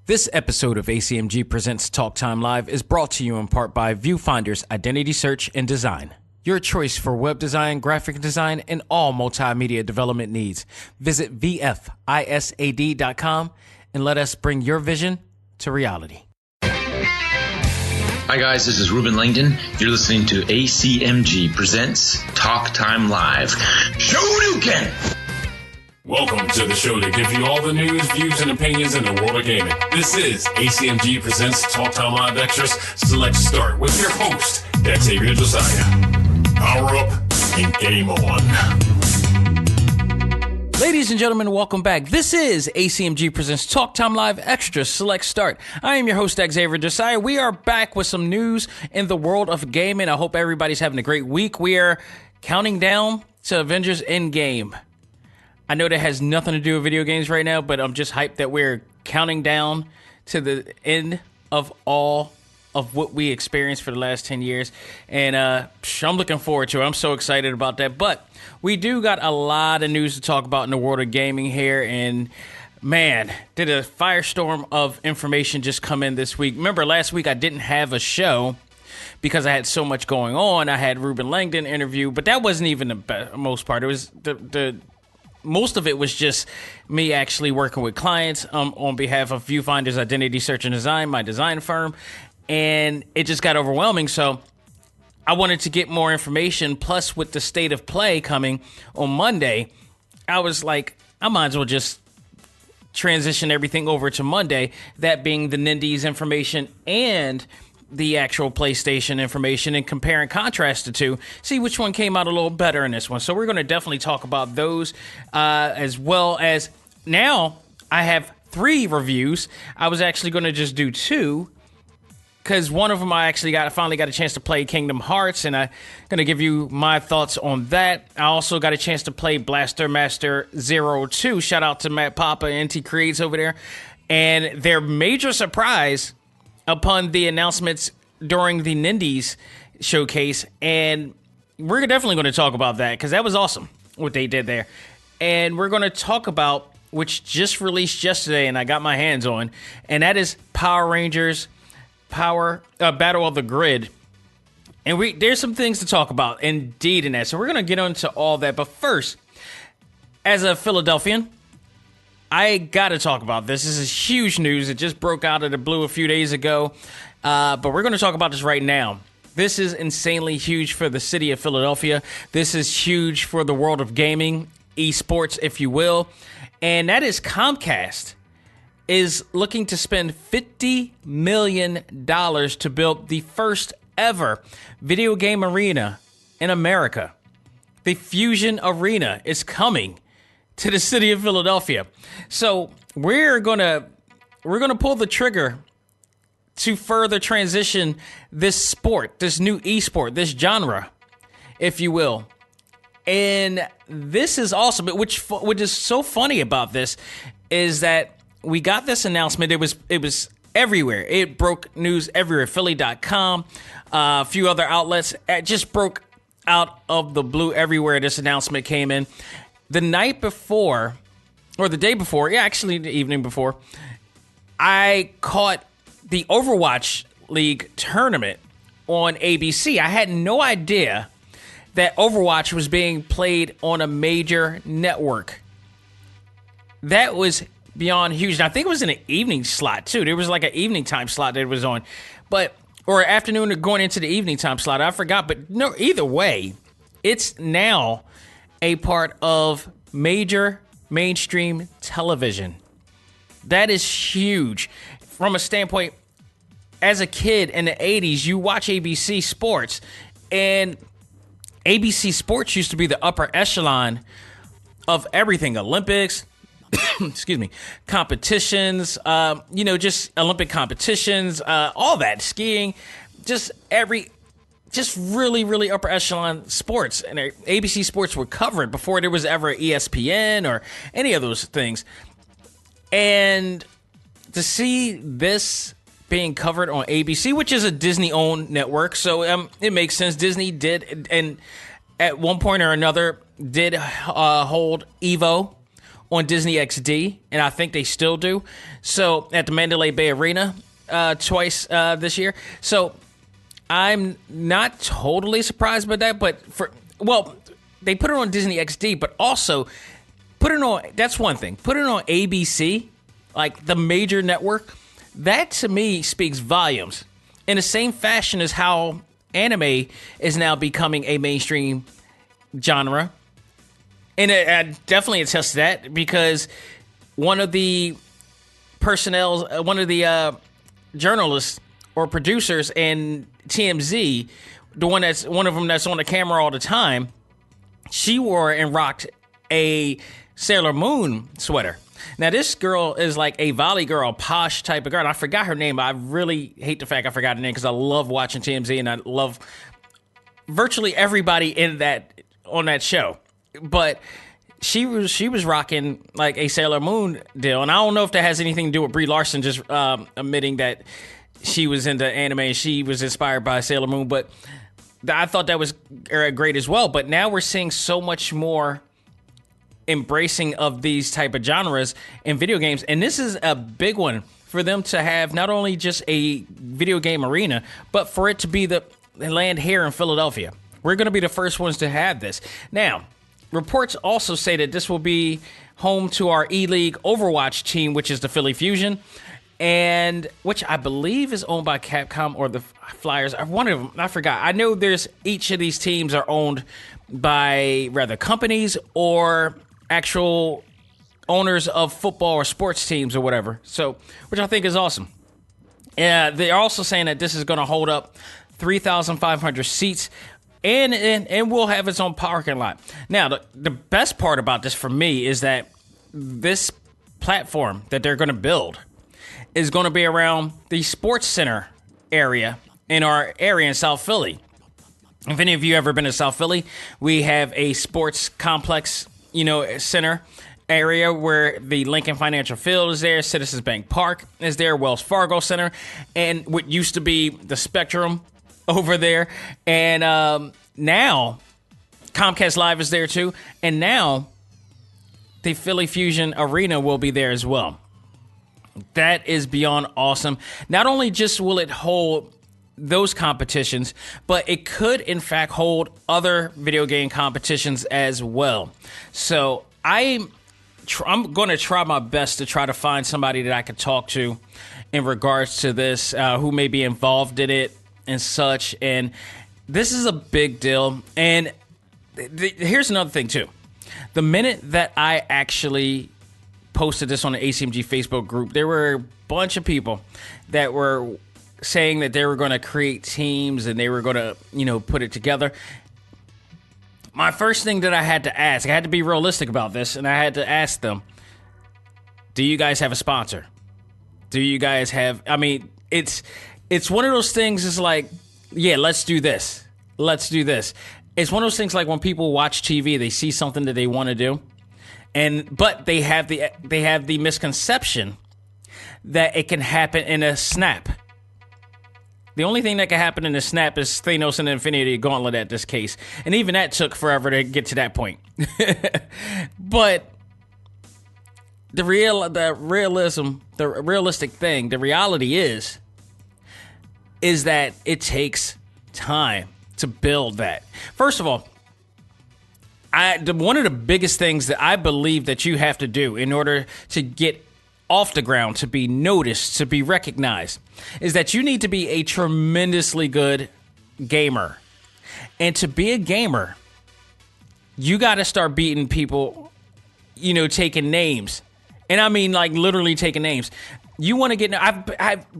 This episode of A.C.M.G. Presents Talk Time Live is brought to you in part by Viewfinder's Identity Search and Design. Your choice for web design, graphic design, and all multimedia development needs. Visit VFISAD.com and let us bring your vision to reality. Hi guys, this is Ruben Langdon. You're listening to A.C.M.G. Presents Talk Time Live. Shoryuken! Welcome to the show that gives you all the news, views, and opinions in the world of gaming. This is A.C.M.G. Presents Talk Time Live Extras Select Start with your host, Xavier Josiah. Power up and game on. Ladies and gentlemen, welcome back. This is A.C.M.G. Presents Talk Time Live Extra Select Start. I am your host, Xavier Josiah. We are back with some news in the world of gaming. I hope everybody's having a great week. We are counting down to Avengers Endgame. I know that has nothing to do with video games right now, but I'm just hyped that we're counting down to the end of all of what we experienced for the last 10 years. And I'm looking forward to it. I'm so excited about that. But we do got a lot of news to talk about in the world of gaming here. And man, did a firestorm of information just come in this week. Remember, last week I didn't have a show because I had so much going on. I had Ruben Langdon interview, but that wasn't even the most part. It was most of it was just me actually working with clients on behalf of Viewfinder's Identity Search and Design, my design firm, and it just got overwhelming. So I wanted to get more information. Plus, with the state of play coming on Monday, I was like, I might as well just transition everything over to Monday, that being the Nindies information and the actual PlayStation information, and compare and contrast the two, see which one came out a little better in this one. So we're going to definitely talk about those, as well as now I have 3 reviews. I was actually going to just do 2, because one of them I finally got a chance to play Kingdom Hearts, and I'm going to give you my thoughts on that. I also got a chance to play Blaster Master 02. Shout out to Matt Papa and NT Creates over there. And their major surprise upon the announcements during the Nindies showcase, and we're definitely going to talk about that because that was awesome what they did there. And we're going to talk about, which just released yesterday and I got my hands on, and that is Power Rangers Battle of the Grid. And there's some things to talk about indeed in that, so we're going to get into all that. But first, as a Philadelphian, I got to talk about this. This is huge news. It just broke out of the blue a few days ago, but we're going to talk about this right now. This is insanely huge for the city of Philadelphia. This is huge for the world of gaming, esports, if you will, and that is Comcast is looking to spend $50 million to build the first ever video game arena in America. The Fusion Arena is coming to the city of Philadelphia. So we're gonna pull the trigger to further transition this sport, this new esport, this genre, if you will. And this is awesome. Which is so funny about this is that we got this announcement. It was everywhere. It broke news everywhere. Philly.com, a few other outlets. It just broke out of the blue everywhere. This announcement came in. The night before, or the day before, actually the evening before, I caught the Overwatch League tournament on ABC. I had no idea that Overwatch was being played on a major network. That was beyond huge. And I think it was in an evening slot, too. There was like an evening time slot that it was on. Or afternoon or going into the evening time slot. I forgot. But no, either way, it's now a part of major mainstream television. That is huge. From a standpoint, as a kid in the 80s, you watch ABC Sports, and ABC Sports used to be the upper echelon of everything. Olympics, excuse me, competitions, just Olympic competitions, all that, skiing, just really, really upper echelon sports. And ABC Sports were covered before there was ever ESPN or any of those things. And to see this being covered on ABC, which is a Disney-owned network, so it makes sense. Disney did, and at one point or another, did hold Evo on Disney XD, and I think they still do. So at the Mandalay Bay Arena twice this year. So I'm not totally surprised by that, but they put it on Disney XD, but also put it on, that's one thing. Put it on ABC, like the major network. That to me speaks volumes. In the same fashion as how anime is now becoming a mainstream genre. And I definitely attest to that, because one of the journalists or producers in TMZ, one of them that's on the camera all the time, she wore and rocked a Sailor Moon sweater. Now, this girl is like a volley girl, posh type of girl. And I forgot her name. I really hate the fact I forgot her name, because I love watching TMZ and I love virtually everybody on that show. But she was rocking like a Sailor Moon deal. And I don't know if that has anything to do with Brie Larson just admitting that she was into anime and she was inspired by Sailor Moon. But I thought that was great as well. But now we're seeing so much more embracing of these type of genres in video games. And this is a big one for them to have, not only just a video game arena, but for it to be the land here in Philadelphia. We're going to be the first ones to have this. Now, reports also say that this will be home to our E-League Overwatch team, which is the Philly Fusion, and which I believe is owned by Capcom or the Flyers. One of them, I forgot. I know each of these teams are owned by rather companies or actual owners of football or sports teams or whatever. So, which I think is awesome. They're also saying that this is going to hold up 3,500 seats, and will have its own parking lot. Now, the best part about this for me is that this platform that they're going to build is going to be around the Sports Center area in our area in South Philly. If any of you ever been to South Philly, we have a sports complex, center area where the Lincoln Financial Field is there, Citizens Bank Park is there, Wells Fargo Center, and what used to be the Spectrum over there. And now Comcast Live is there too. And now the Philly Fusion Arena will be there as well. That is beyond awesome. Not only just will it hold those competitions, but it could in fact hold other video game competitions as well. So I'm going to try my best to try to find somebody that I could talk to in regards to this, who may be involved in it and such. And this is a big deal. And here's another thing too. The minute that I actually posted this on the A.C.M.G Facebook group, there were a bunch of people that were saying that they were going to create teams and they were going to, put it together. My first thing that I had to ask, I had to be realistic about this, and I had to ask them, do you guys have a sponsor? Do you guys have, it's one of those things, it's like, yeah, let's do this. Let's do this. It's one of those things like when people watch TV, they see something that they want to do, but they have the misconception that it can happen in a snap. The only thing that can happen in a snap is Thanos and the Infinity Gauntlet at this case. And even that took forever to get to that point. But the realistic thing, the reality is that it takes time to build that. First of all, one of the biggest things that I believe that you have to do in order to get off the ground, to be noticed, to be recognized, is that you need to be a tremendously good gamer. And to be a gamer, you got to start beating people, taking names. And I mean, like, literally taking names. You want to get...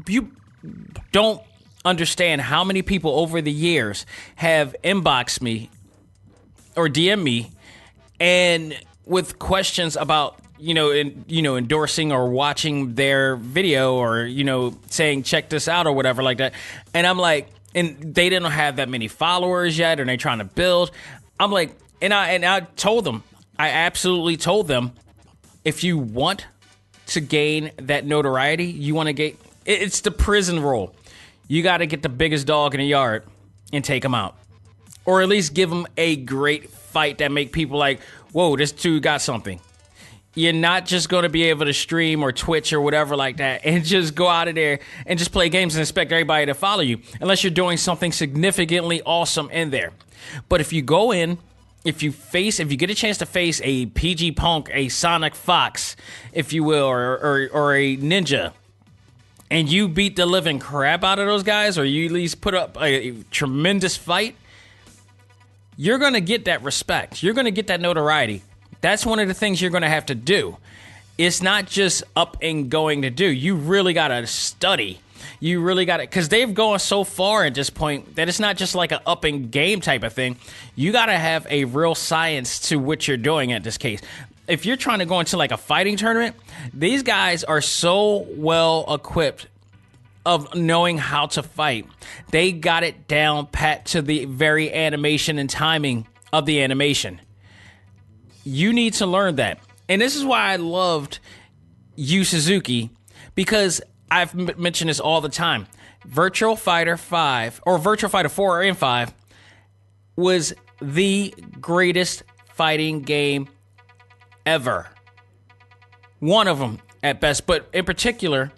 you don't understand how many people over the years have inboxed me or DM me and with questions about endorsing or watching their video or, saying, check this out or whatever like that. And I'm like, and they didn't have that many followers yet, and they're trying to build. I'm like, and I told them, I absolutely told them, if you want to gain that notoriety, you want to get, it's the prison rule. You got to get the biggest dog in the yard and take him out. Or at least give him a great fight that make people like, whoa, this dude got something. You're not just going to be able to stream or Twitch or whatever like that and just go out of there and just play games and expect everybody to follow you unless you're doing something significantly awesome in there. But if you go in, if you get a chance to face a PG Punk, a Sonic Fox, if you will, or a Ninja, and you beat the living crap out of those guys, or you at least put up a tremendous fight, you're going to get that respect. You're going to get that notoriety. That's one of the things you're going to have to do. It's not just up and going to do. You really got to study. You really got to, because they've gone so far at this point that it's not just like an up and game type of thing. You got to have a real science to what you're doing at this case. If you're trying to go into like a fighting tournament, these guys are so well equipped of knowing how to fight. They got it down pat to the very animation and timing of the animation. You need to learn that. And this is why I loved Yu Suzuki, because I've mentioned this all the time. Virtual Fighter 5, or Virtual Fighter 4 and 5, was the greatest fighting game ever. One of them at best, but in particular,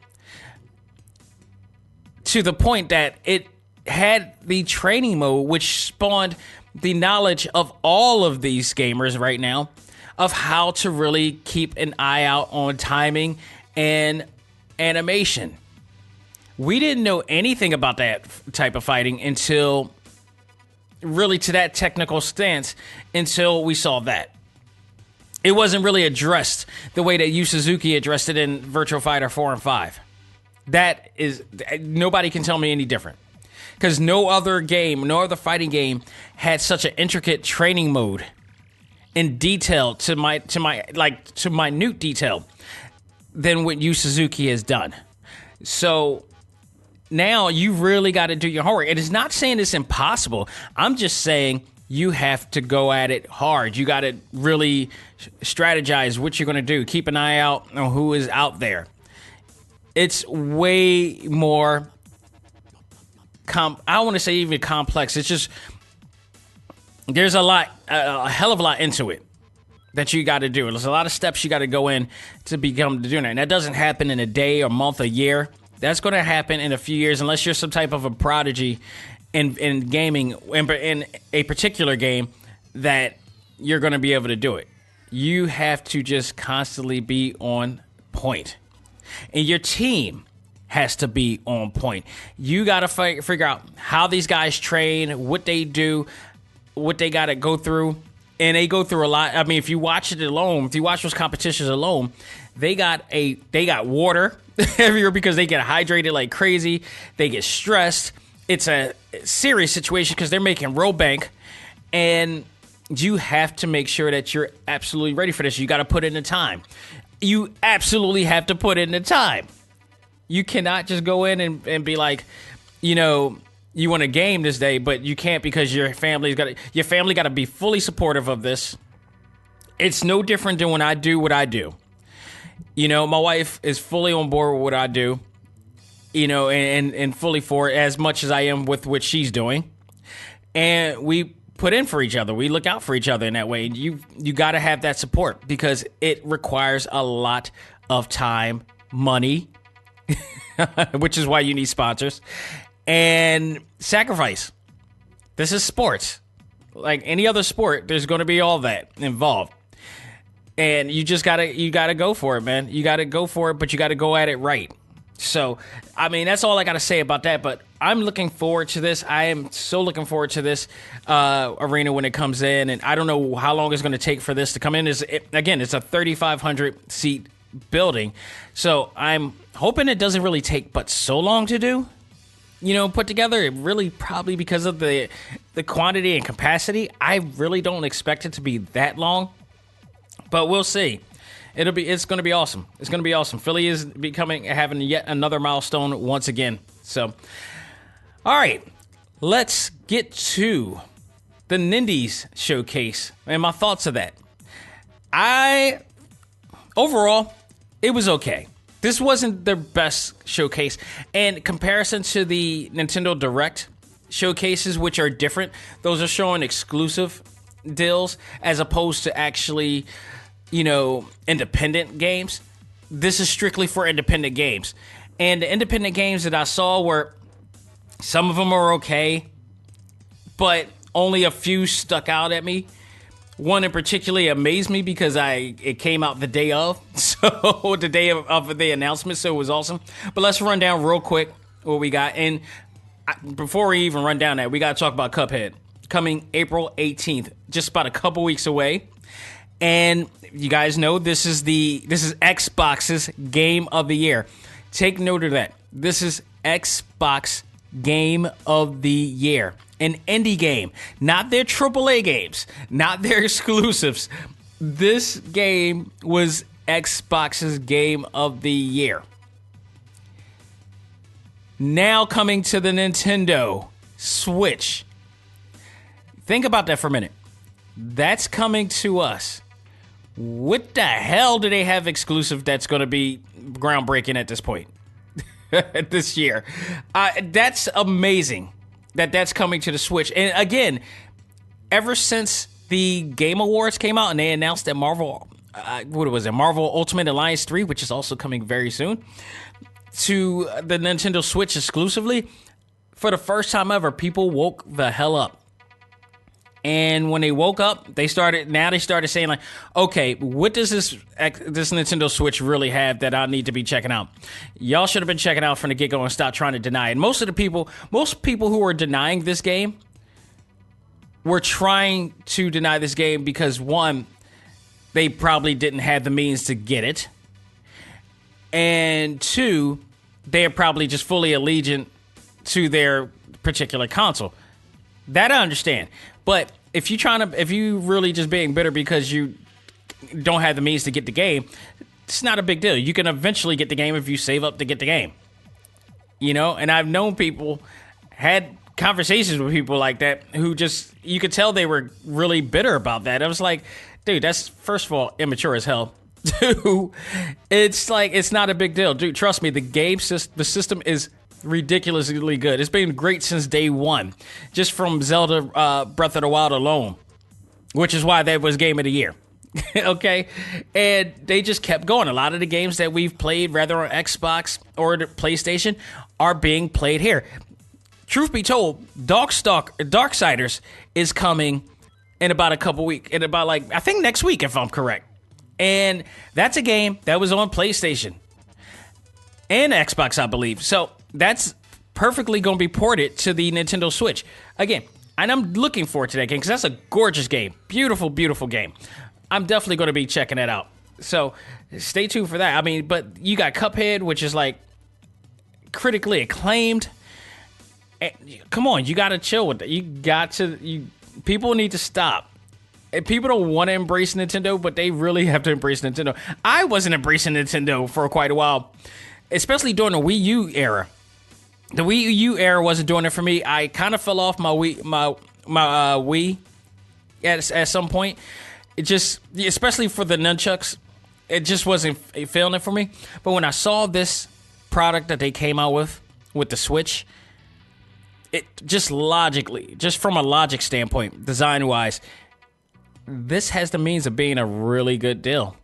to the point that it had the training mode, which spawned the knowledge of all of these gamers right now of how to really keep an eye out on timing and animation. We didn't know anything about that type of fighting until really to that technical stance until we saw that. It wasn't really addressed the way that Yu Suzuki addressed it in Virtual Fighter 4 and 5. That is, nobody can tell me any different. Because no other game, no other fighting game had such an intricate training mode in detail to minute detail than what Yu Suzuki has done. So now you really got to do your homework. It is not saying it's impossible. I'm just saying you have to go at it hard. You got to really strategize what you're going to do. Keep an eye out on who is out there. It's way more I want to say even complex. It's just, there's a hell of a lot into it that you got to do. There's a lot of steps you got to go in to become doing that. And that doesn't happen in a day or month, a year. That's going to happen in a few years unless you're some type of a prodigy in gaming, in a particular game, that you're going to be able to do it. You have to just constantly be on point. And your team has to be on point. You got to figure out how these guys train, what they do, what they got to go through. And they go through a lot. I mean, if you watch it alone, if you watch those competitions alone, they got water everywhere because they get hydrated like crazy. They get stressed. It's a serious situation because they're making row bank. And you have to make sure that you're absolutely ready for this. You got to put in the time. You absolutely have to put in the time. You cannot just go in and be like, you want to game this day, but you can't because your family got to be fully supportive of this. It's no different than when I do what I do. My wife is fully on board with what I do, and fully for it as much as I am with what she's doing. And we put in for each other. We look out for each other in that way. You got to have that support because it requires a lot of time, money, which is why you need sponsors, and sacrifice. This is sports. Like any other sport, there's going to be all that involved. And you gotta go for it, man. You gotta go for it, but you gotta go at it right. So, I mean, that's all I gotta say about that. But I'm looking forward to this. I am so looking forward to this arena when it comes in. And I don't know how long it's going to take for this to come in. It's a 3,500 seat building. So I'm hoping it doesn't really take but so long to do. Put together. It really probably because of the quantity and capacity. I really don't expect it to be that long. But we'll see. It's going to be awesome. It's going to be awesome. Philly is having yet another milestone once again. So, all right, let's get to the Nindies showcase and my thoughts of that. Overall, it was okay. This wasn't their best showcase. And comparison to the Nintendo Direct showcases, which are different, those are showing exclusive deals as opposed to actually independent games. This is strictly for independent games. And the independent games that I saw were, some of them are okay, but only a few stuck out at me. One in particular amazed me because it came out the day of, so the day of the announcement, so it was awesome. But let's run down real quick what we got. And before we even run down that, we got to talk about Cuphead coming April 18th, just about a couple weeks away. And you guys know this is Xbox's Game of the Year. Take note of that. This is Xbox Game of the Year. An indie game, not their AAA games, not their exclusives. This game was Xbox's Game of the Year. Now coming to the Nintendo Switch. Think about that for a minute. That's coming to us. What the hell do they have exclusive that's going to be groundbreaking at this point? This year. That's amazing that's coming to the Switch. And again, ever since the Game Awards came out and they announced that Marvel Ultimate Alliance 3, which is also coming very soon, to the Nintendo Switch exclusively, for the first time ever, people woke the hell up. And when they woke up, they started saying like, okay, what does this Nintendo Switch really have that I need to be checking out? Y'all should have been checking out from the get-go and stop trying to deny it. Most people who were denying this game were trying to deny this game because, one, they probably didn't have the means to get it. And two, they are probably just fully allegiant to their particular console. That I understand. But if you really just being bitter because you don't have the means to get the game, it's not a big deal. You can eventually get the game if you save up to get the game. And I've known people, had conversations with people like that who just, you could tell they were really bitter about that. I was like, dude, that's, first of all, immature as hell. Two, it's like, it's not a big deal. Dude, trust me, the system is ridiculously good. It's been great since day one, just from Zelda Breath of the Wild alone, which is why that was Game of the Year. Okay, and they just kept going. A lot of the games that we've played, rather on Xbox or the PlayStation, are being played here. Truth be told, Darksiders is coming in about a couple weeks, in about I think next week, if I'm correct. And that's a game that was on PlayStation and Xbox, I believe. So that's perfectly going to be ported to the Nintendo Switch. Again, and I'm looking forward to that game because that's a gorgeous game. Beautiful, beautiful game. I'm definitely going to be checking that out. So stay tuned for that. I mean, but you got Cuphead, which is critically acclaimed. Come on, you got to chill with that. People need to stop. And people don't want to embrace Nintendo, but they really have to embrace Nintendo. I wasn't embracing Nintendo for quite a while, especially during the Wii U era. The Wii U era wasn't doing it for me. I kind of fell off my Wii at some point. It just, especially for the nunchucks, it just wasn't feeling it for me. But when I saw this product that they came out with the Switch, it just logically, just from a logic standpoint, design-wise, this has the means of being a really good deal.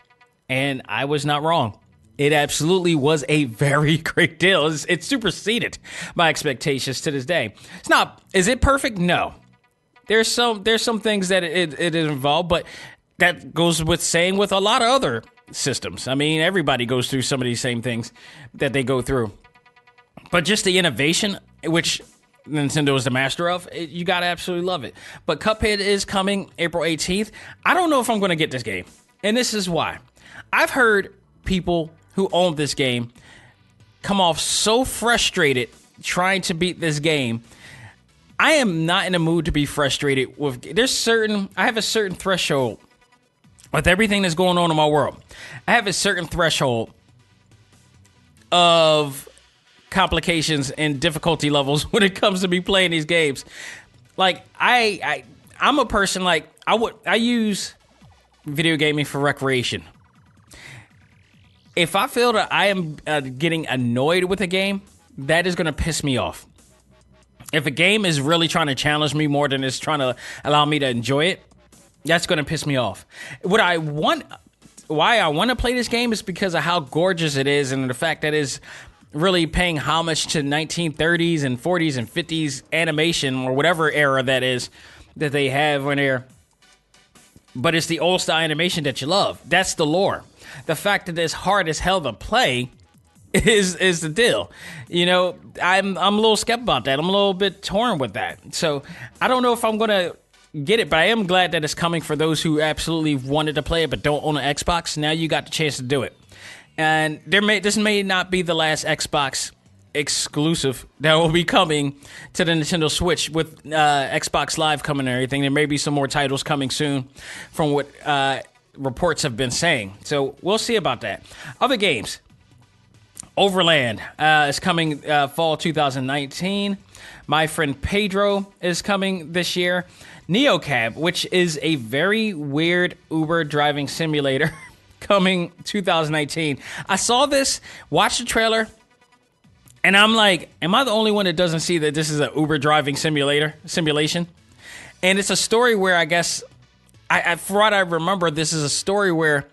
And I was not wrong. It absolutely was a very great deal. It superseded my expectations to this day. It's not, is it perfect? No. There's some things that it is involved, but that goes with saying with a lot of other systems. I mean, everybody goes through some of these same things that they go through. But just the innovation, which Nintendo is the master of, you gotta absolutely love it. But Cuphead is coming April 18th. I don't know if I'm gonna get this game. And this is why. I've heard people who own this game come off so frustrated trying to beat this game. I am not in a mood to be frustrated with. I have a certain threshold with everything that's going on in my world. I have a certain threshold of complications and difficulty levels when it comes to me playing these games. Like I'm a person I use video gaming for recreation. If I feel that I am getting annoyed with a game, that is going to piss me off. If a game is really trying to challenge me more than it's trying to allow me to enjoy it, that's going to piss me off. What I want why I want to play this game is because of how gorgeous it is and the fact that it's really paying homage to 1930s and 40s and 50s animation or whatever era that is that they have when they're. But it's the old style animation that you love. That's the lore. The fact that it's hard as hell to play is the deal. You know, I'm a little skeptical about that. I'm a little bit torn with that. So I don't know if I'm gonna get it, but I am glad that it's coming for those who absolutely wanted to play it but don't own an Xbox. Now you got the chance to do it. And this may not be the last Xbox exclusive that will be coming to the Nintendo Switch with Xbox Live coming and everything. There may be some more titles coming soon from what reports have been saying. So we'll see about that. Other games. Overland is coming fall 2019. My Friend Pedro is coming this year. NeoCab, which is a very weird Uber driving simulator, coming 2019. I saw this, watched the trailer, and I'm like, am I the only one that doesn't see that this is an Uber driving simulation? And it's a story where I guess, for what I remember, this is a story where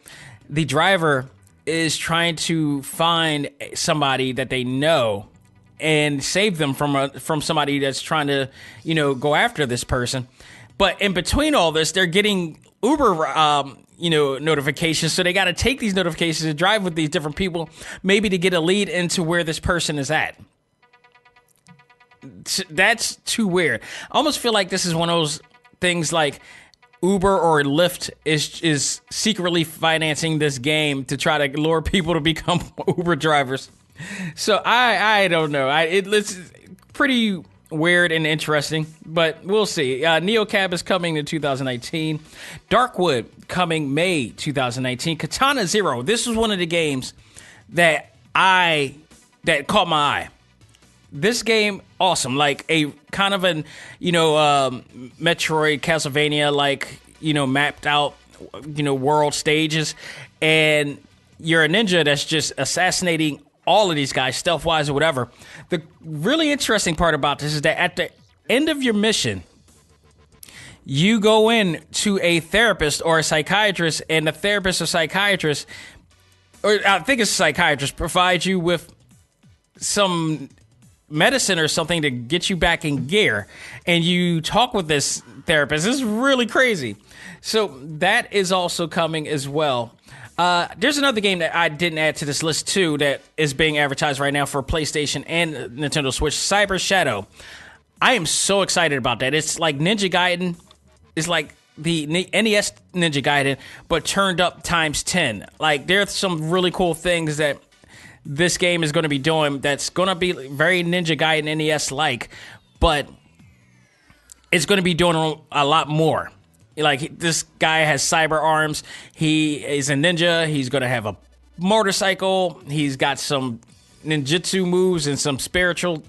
the driver is trying to find somebody that they know and save them from somebody that's trying to, go after this person. But in between all this, they're getting Uber, notifications. So they got to take these notifications and drive with these different people, maybe to get a lead into where this person is at. That's too weird. I almost feel like this is one of those things like Uber or Lyft is secretly financing this game to try to lure people to become Uber drivers. So I don't know. It's pretty weird and interesting, but we'll see. NeoCab is coming in 2019. Darkwood coming May 2019. Katana Zero. This was one of the games that caught my eye. This game, awesome. Like a kind of an, Metroid, Castlevania, like, mapped out, world stages. And you're a ninja that's just assassinating all of these guys, stealth-wise or whatever. The really interesting part about this is that at the end of your mission, you go in to a therapist or a psychiatrist, and the therapist or psychiatrist, or I think it's a psychiatrist, provides you with some medicine or something to get you back in gear. And you talk with this therapist. This is really crazy. So that is also coming as well. There's another game that I didn't add to this list too that is being advertised right now for PlayStation and Nintendo Switch, Cyber Shadow. I am so excited about that. It's like Ninja Gaiden. It's like the NES Ninja Gaiden, but turned up times 10. Like, there's some really cool things that this game is going to be doing that's going to be very Ninja Gaiden NES-like, but it's going to be doing a lot more. Like, this guy has cyber arms. He is a ninja. He's going to have a motorcycle. He's got some ninjutsu moves and some spiritual,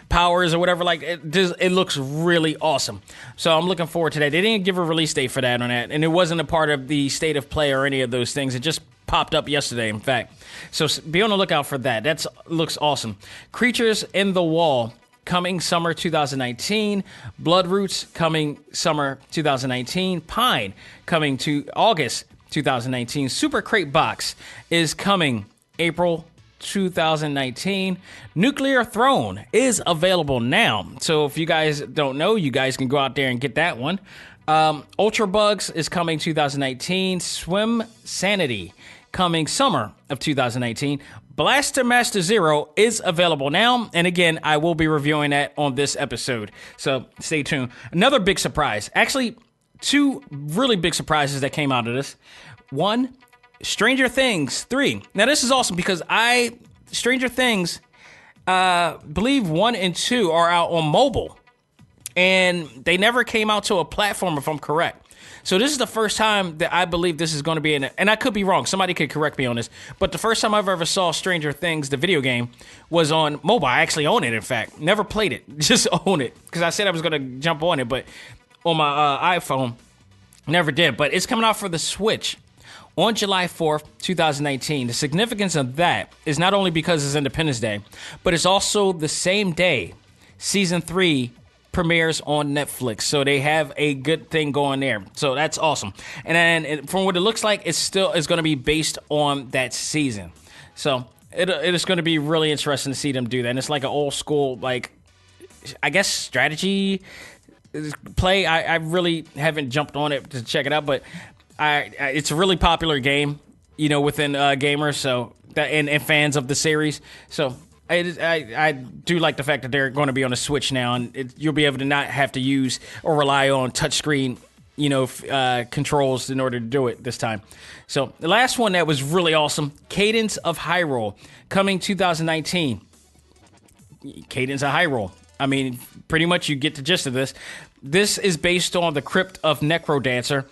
powers or whatever. Like, it looks really awesome. So I'm looking forward to that. They didn't give a release date for that on that, and it wasn't a part of the state of play or any of those things. It just popped up yesterday, in fact. So be on the lookout for that. That looks awesome. Creatures in the Wall, coming summer 2019. Bloodroots coming summer 2019. Pine coming to August 2019. Super Crate Box is coming April 2019. Nuclear Throne is available now. So if you guys don't know, you guys can go out there and get that one. Ultra Bugs is coming 2019. Swim Sanity coming summer of 2019. Blaster Master Zero is available now, and again, I will be reviewing that on this episode, so stay tuned. Another big surprise, actually, two really big surprises that came out of this. One, Stranger Things 3. Now, this is awesome because Stranger Things, believe 1 and 2 are out on mobile, and they never came out to a platform, if I'm correct. So this is the first time that I believe this is going to be in it, and I could be wrong. Somebody could correct me on this. But the first time I've ever saw Stranger Things, the video game, was on mobile. I actually own it, in fact. Never played it. Just own it. Because I said I was going to jump on it, but on my iPhone, never did. But it's coming out for the Switch on July 4th, 2019. The significance of that is not only because it's Independence Day, but it's also the same day Season 3 premieres on Netflix. So they have a good thing going there. So that's awesome. And then from what it looks like, it's going to be based on that season. So it is going to be really interesting to see them do that. And it's like an old school, like, I guess, strategy play. I really haven't jumped on it to check it out, but it's a really popular game, within gamers, so that and fans of the series. So I do like the fact that they're going to be on a Switch now, and you'll be able to not have to use or rely on touchscreen, controls in order to do it this time. So the last one that was really awesome, Cadence of Hyrule, coming 2019. Cadence of Hyrule. I mean, pretty much you get the gist of this. This is based on the Crypt of Necrodancer,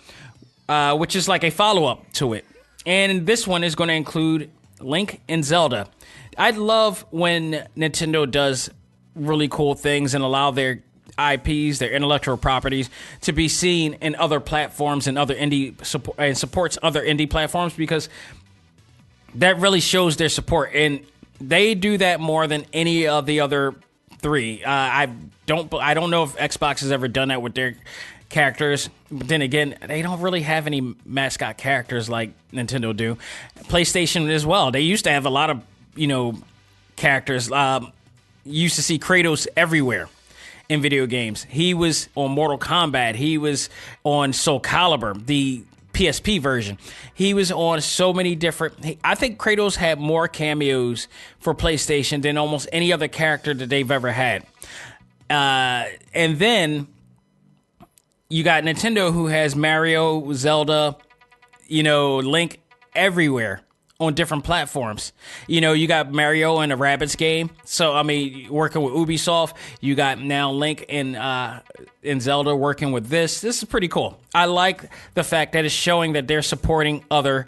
which is like a follow-up to it. And this one is going to include Link and Zelda. I love when Nintendo does really cool things and allow their IPs, their intellectual properties, to be seen in other platforms and other and supports other indie platforms, because that really shows their support. And they do that more than any of the other three. I don't know if Xbox has ever done that with their characters, but then again, they don't really have any mascot characters like Nintendo do. PlayStation as well. They used to have a lot of characters. You used to see Kratos everywhere in video games. He was on Mortal Kombat. He was on Soul Calibur, the PSP version. He was on so many different. I think Kratos had more cameos for PlayStation than almost any other character that they've ever had. And then you got Nintendo, who has Mario, Zelda, Link everywhere on different platforms. You got Mario in a Rabbids game. So, I mean, working with Ubisoft, you got now Link and Zelda working with this. This is pretty cool. I like the fact that it's showing that they're supporting other,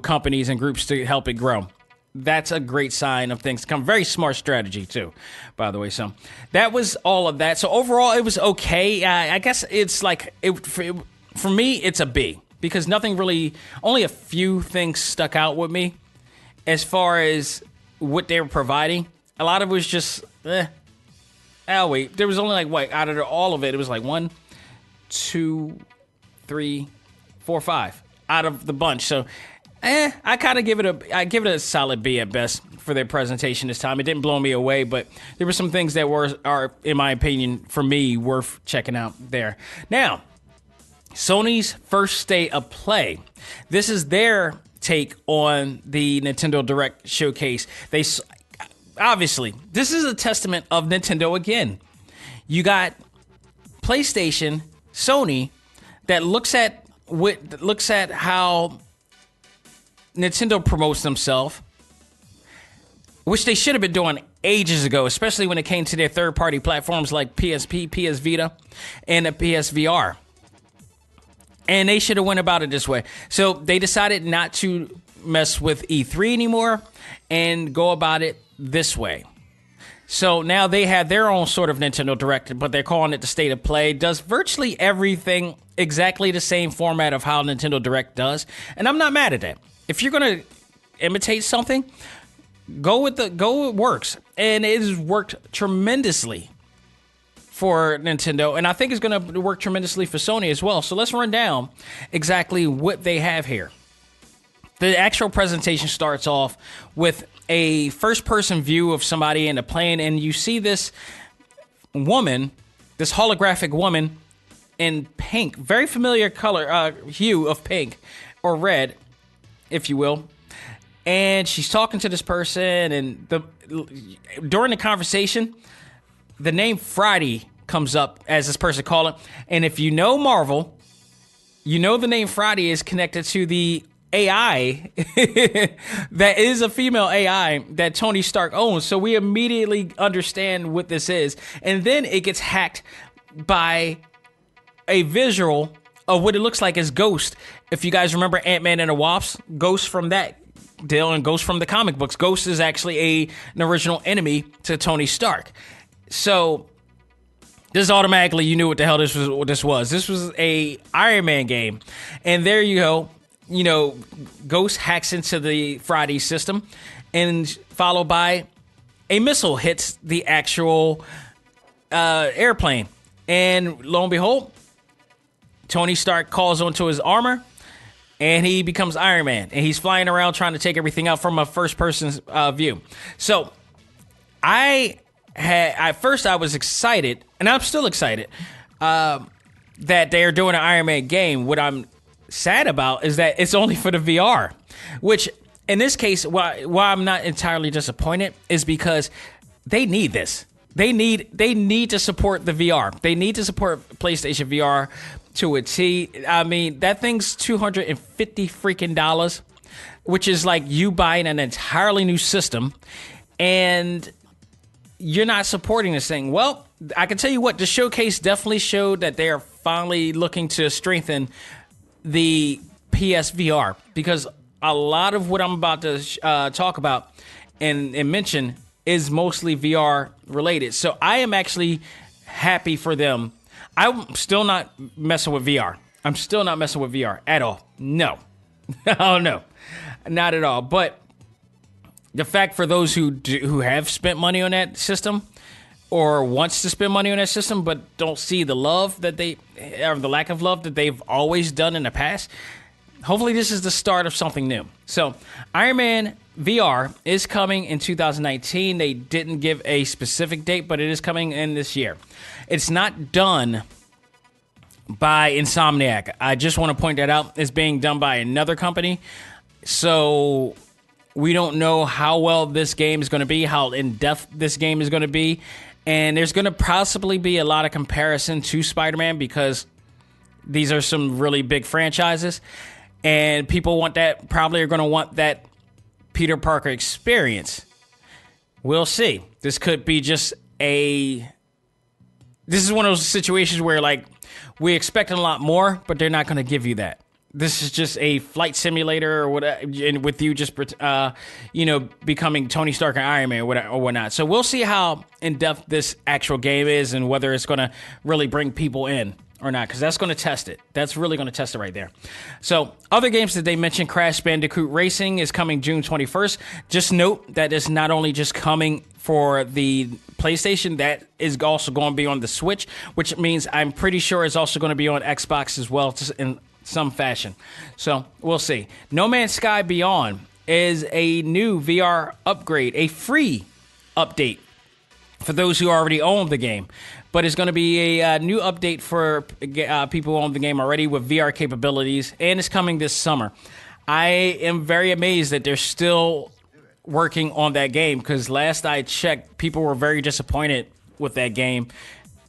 companies and groups to help it grow. That's a great sign of things to come. Very smart strategy, too, by the way. So that was all of that. So overall, it was okay. I guess it's like, for me, it's a B. Because nothing really, only a few things stuck out with me as far as what they were providing. A lot of it was just, I'll wait. There was only out of all of it, it was like 1, 2, 3, 4, 5 out of the bunch. So, I kind of give it a solid B at best for their presentation this time. It didn't blow me away, but there were some things that are, in my opinion, for me, worth checking out there. Now, Sony's first state of play. This is their take on the Nintendo Direct showcase. Obviously, this is a testament of Nintendo again. You got PlayStation, Sony, that looks at how Nintendo promotes themselves, which they should have been doing ages ago, especially when it came to their third-party platforms like PSP, PS Vita, and the PSVR. And they should have went about it this way. So they decided not to mess with E3 anymore and go about it this way. So now they have their own sort of Nintendo Direct, but they're calling it the State of Play. Does virtually everything exactly the same format of how Nintendo Direct does. And I'm not mad at that. If you're going to imitate something, go with it works. And it has worked tremendously for Nintendo, and I think it's going to work tremendously for Sony as well. So let's run down exactly what they have here. The actual presentation starts off with a first-person view of somebody in a plane, and you see this woman, this holographic woman in pink, very familiar color, hue of pink, or red, if you will. And she's talking to this person, and during the conversation, the name Friday comes up as this person called it. And if you know Marvel, you know the name Friday is connected to the AI that is a female AI that Tony Stark owns. So we immediately understand what this is. And then it gets hacked by a visual of what it looks like as Ghost. If you guys remember Ant-Man and the Wasp, Ghost from that deal and Ghost from the comic books. Ghost is actually an original enemy to Tony Stark. So this automatically, you knew what the hell this was. This was a Iron Man game. And there you go. Ghost hacks into the Friday system, and followed by a missile hits the actual airplane. And lo and behold, Tony Stark calls onto his armor, and he becomes Iron Man. And he's flying around trying to take everything out from a first-person view. So at first I was excited, and I'm still excited, that they're doing an Iron Man game. What I'm sad about is that it's only for the VR, which in this case, why I'm not entirely disappointed is because they need this. They need to support the VR. They need to support PlayStation VR to a T. I mean, that thing's $250 freaking dollars, which is like you buying an entirely new system, and you're not supporting this thing. Well, I can tell you what, the showcase definitely showed that they are finally looking to strengthen the PSVR, because a lot of what I'm about to talk about and mention is mostly VR related. So I am actually happy for them. I'm still not messing with VR. I'm still not messing with VR at all. No. Oh, no. Not at all. But the fact for those who have spent money on that system or wants to spend money on that system but don't see the love that or the lack of love that they've always done in the past, hopefully this is the start of something new. So Iron Man VR is coming in 2019. They didn't give a specific date, but it is coming in this year. It's not done by Insomniac. I just want to point that out. It's being done by another company. So we don't know how well this game is going to be, how in-depth this game is going to be. And there's going to possibly be a lot of comparison to Spider-Man because these are some really big franchises. And people probably are going to want that Peter Parker experience. We'll see. This could be just this is one of those situations where, like, we expect a lot more, but they're not going to give you that. This is just a flight simulator or whatever, and with you just, becoming Tony Stark and Iron Man or whatnot. So we'll see how in-depth this actual game is and whether it's going to really bring people in or not, because that's going to test it. That's really going to test it right there. So other games that they mentioned, Crash Bandicoot Racing is coming June 21st. Just note that it's not only just coming for the PlayStation, that is also going to be on the Switch, which means I'm pretty sure it's also going to be on Xbox as well in some fashion. So we'll see. No Man's Sky Beyond is a new VR upgrade, a free update for those who already own the game. But it's going to be a new update for people who own the game already with VR capabilities, and it's coming this summer. I am very amazed that they're still working on that game, because last I checked, people were very disappointed with that game.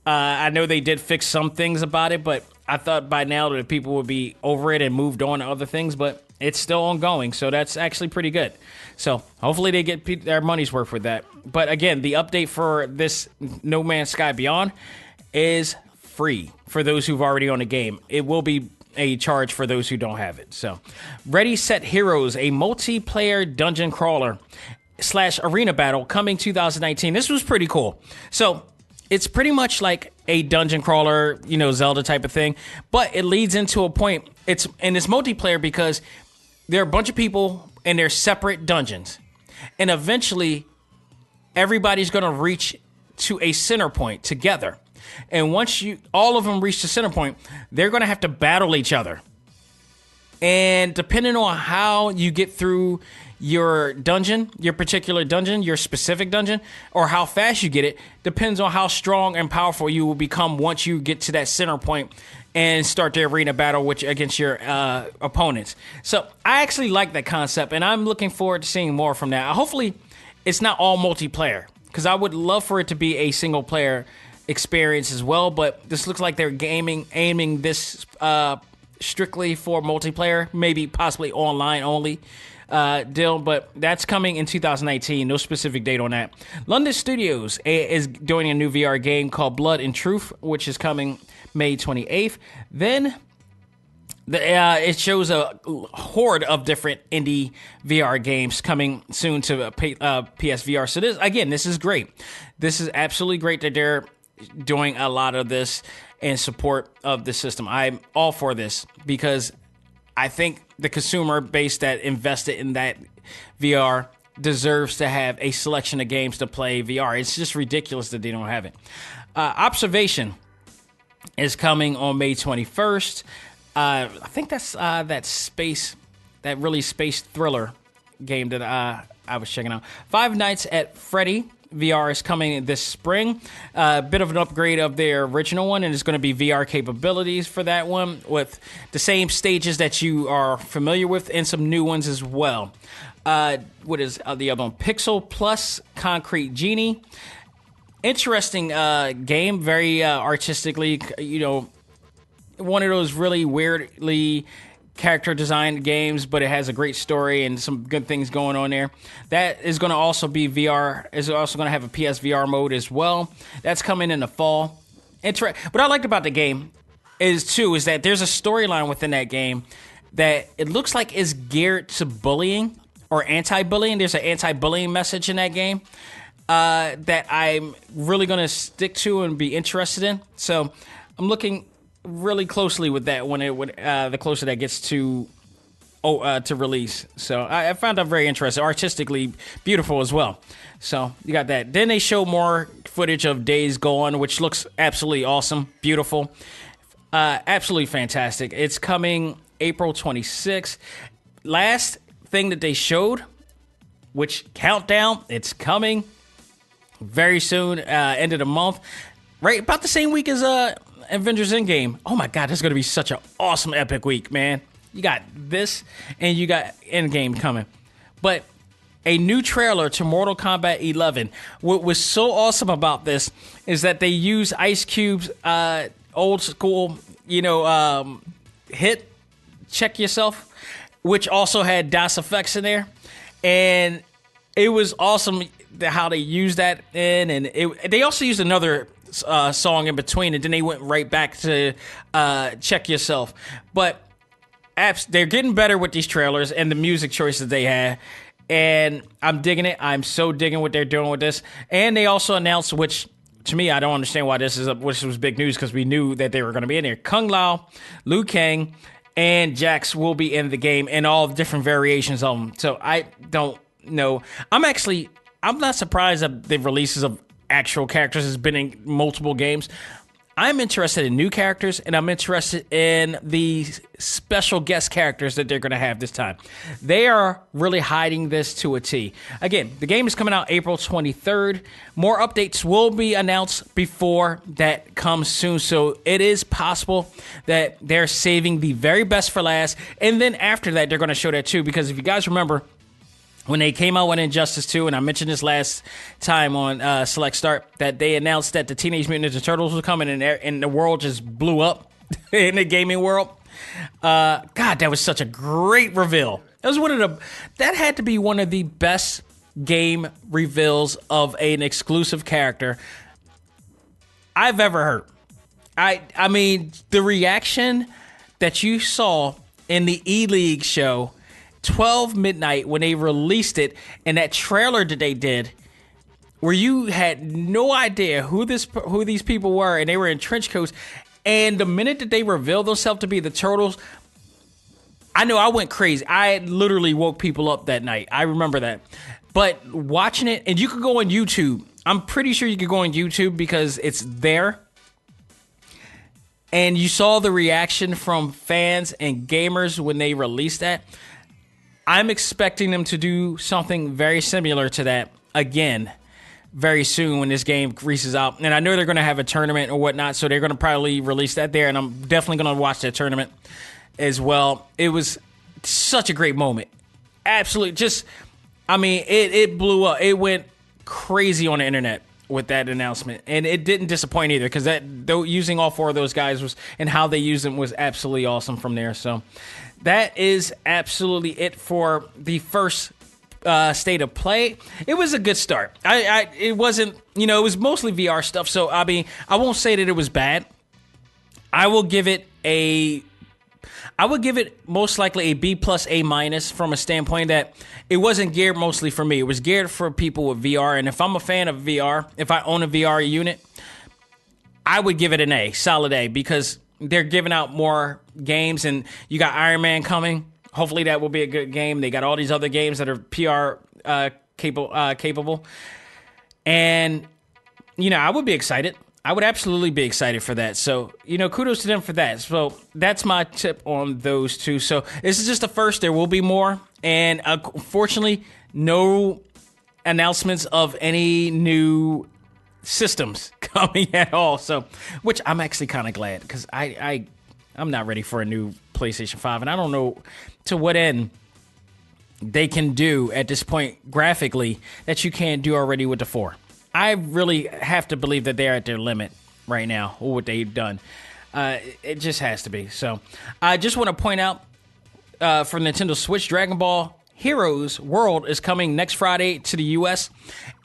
I know they did fix some things about it, but I thought by now that people would be over it and moved on to other things, but it's still ongoing, so that's actually pretty good. So hopefully they get their money's worth with that. But again, the update for this No Man's Sky Beyond is free for those who've already owned the game. It will be a charge for those who don't have it. So Ready Set Heroes, a multiplayer dungeon crawler / arena battle coming 2019. This was pretty cool. So it's pretty much like a dungeon crawler, Zelda type of thing, but it leads into a point. It's multiplayer because there are a bunch of people and they're separate dungeons. And eventually everybody's going to reach to a center point together. And once all of them reach the center point, they're going to have to battle each other. And depending on how you get through your dungeon, your particular dungeon, your specific dungeon, or how fast you get it, depends on how strong and powerful you will become once you get to that center point and start the arena battle against your opponents. So I actually like that concept, and I'm looking forward to seeing more from that. Hopefully, it's not all multiplayer, because I would love for it to be a single-player experience as well, but this looks like they're aiming this strictly for multiplayer, maybe possibly online only deal, but that's coming in 2019. No specific date on that. London Studios is doing a new VR game called Blood and Truth, which is coming May 28th. Then it shows a horde of different indie VR games coming soon to PSVR. So this is great. This is absolutely great that they're doing a lot of this in support of the system. I'm all for this because I think the consumer base that invested in that VR deserves to have a selection of games to play VR. It's just ridiculous that they don't have it. Observation is coming on May 21st. I think that's that really space thriller game that I was checking out. Five Nights at Freddy VR is coming this spring. A bit of an upgrade of their original one, and it's going to be VR capabilities for that one with the same stages that you are familiar with and some new ones as well. What is the other one? Pixel Plus Concrete Genie. Interesting game, very artistically, one of those really weirdly character designed games, but it has a great story and some good things going on there. That is going to also be VR, is also going to have a PSVR mode as well. That's coming in the fall. What I liked about the game is that there's a storyline within that game that it looks like is geared to bullying or anti-bullying. There's an anti-bullying message in that game that I'm really going to stick to and be interested in. So I'm looking really closely with that when the closer that gets to release. So I found that very interesting, artistically beautiful as well. So you got that. Then they show more footage of Days Gone, which looks absolutely awesome, beautiful, absolutely fantastic. It's coming April 26th. Last thing that they showed, which countdown, it's coming very soon, end of the month, right about the same week as Avengers Endgame. Oh my God, this is going to be such an awesome, epic week, man. You got this and you got Endgame coming. But a new trailer to Mortal Kombat 11. What was so awesome about this is that they use Ice Cube's old school, hit, Check Yourself, which also had DOS effects in there. And it was awesome how they used that in. And they also used another song in between, and then they went right back to Check Yourself. But they're getting better with these trailers and the music choices they had, and I'm digging it. I'm so digging what they're doing with this. And they also announced, which to me, I don't understand why this was big news, because we knew that they were going to be in there. Kung Lao, Liu Kang, and Jax will be in the game, and all different variations of them. So I don't know. I'm not surprised at the releases of actual characters has been in multiple games. I'm interested in new characters, and I'm interested in the special guest characters that they're going to have this time. They are really hiding this to a T. Again, the game is coming out April 23rd. More updates will be announced before that comes soon, so it is possible that they're saving the very best for last, and then after that, they're going to show that too, because if you guys remember, when they came out with Injustice 2, and I mentioned this last time on Select Start, that they announced that the Teenage Mutant Ninja Turtles were coming, and the world just blew up in the gaming world. God, that was such a great reveal. That had to be one of the best game reveals of an exclusive character I've ever heard. I mean, the reaction that you saw in the E-League show 12 midnight when they released it, and that trailer that they did where you had no idea who these people were, and they were in trench coats, and the minute that they revealed themselves to be the Turtles, I know I went crazy. I literally woke people up that night. I remember that. But watching it, and you could go on YouTube. I'm pretty sure you could go on YouTube because it's there. And you saw the reaction from fans and gamers when they released that. I'm expecting them to do something very similar to that again very soon when this game releases out. And I know they're going to have a tournament or whatnot, so they're going to probably release that there, and I'm definitely going to watch that tournament as well. It was such a great moment. Absolutely. It blew up. It went crazy on the internet with that announcement, and it didn't disappoint either, because using all four of those guys and how they used them was absolutely awesome from there. So that is absolutely it for the first state of play. It was a good start. It wasn't, it was mostly VR stuff. So I mean, I won't say that it was bad. I would give it most likely a B plus A minus, from a standpoint that it wasn't geared mostly for me. It was geared for people with VR. And if I'm a fan of VR, if I own a VR unit, I would give it an A, solid A, because they're giving out more games, and you got Iron Man coming. Hopefully that will be a good game. They got all these other games that are PR capable. And, I would be excited. I would absolutely be excited for that. So, kudos to them for that. So that's my tip on those two. So this is just the first. There will be more. And unfortunately, no announcements of any new systems coming at all. So, which I'm actually kind of glad, because I'm not ready for a new PlayStation 5. And I don't know to what end they can do at this point graphically that you can't do already with the 4. I really have to believe that they're at their limit right now with what they've done. It just has to be. So I just want to point out for Nintendo Switch, Dragon Ball Heroes World is coming next Friday to the U.S.,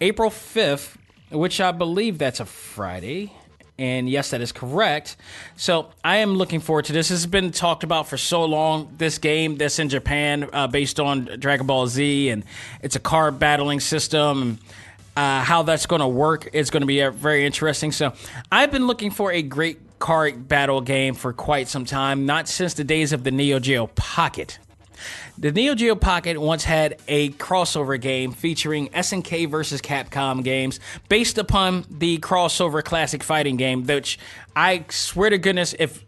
April 5th, which I believe that's a Friday. And yes, that is correct. So I am looking forward to this. This has been talked about for so long. This game that's in Japan based on Dragon Ball Z, and it's a card battling system. How that's going to work is going to be very interesting. So I've been looking for a great card battle game for quite some time, not since the days of the Neo Geo Pocket. The Neo Geo Pocket once had a crossover game featuring S.N.K. versus Capcom games based upon the crossover classic fighting game, which I swear to goodness, if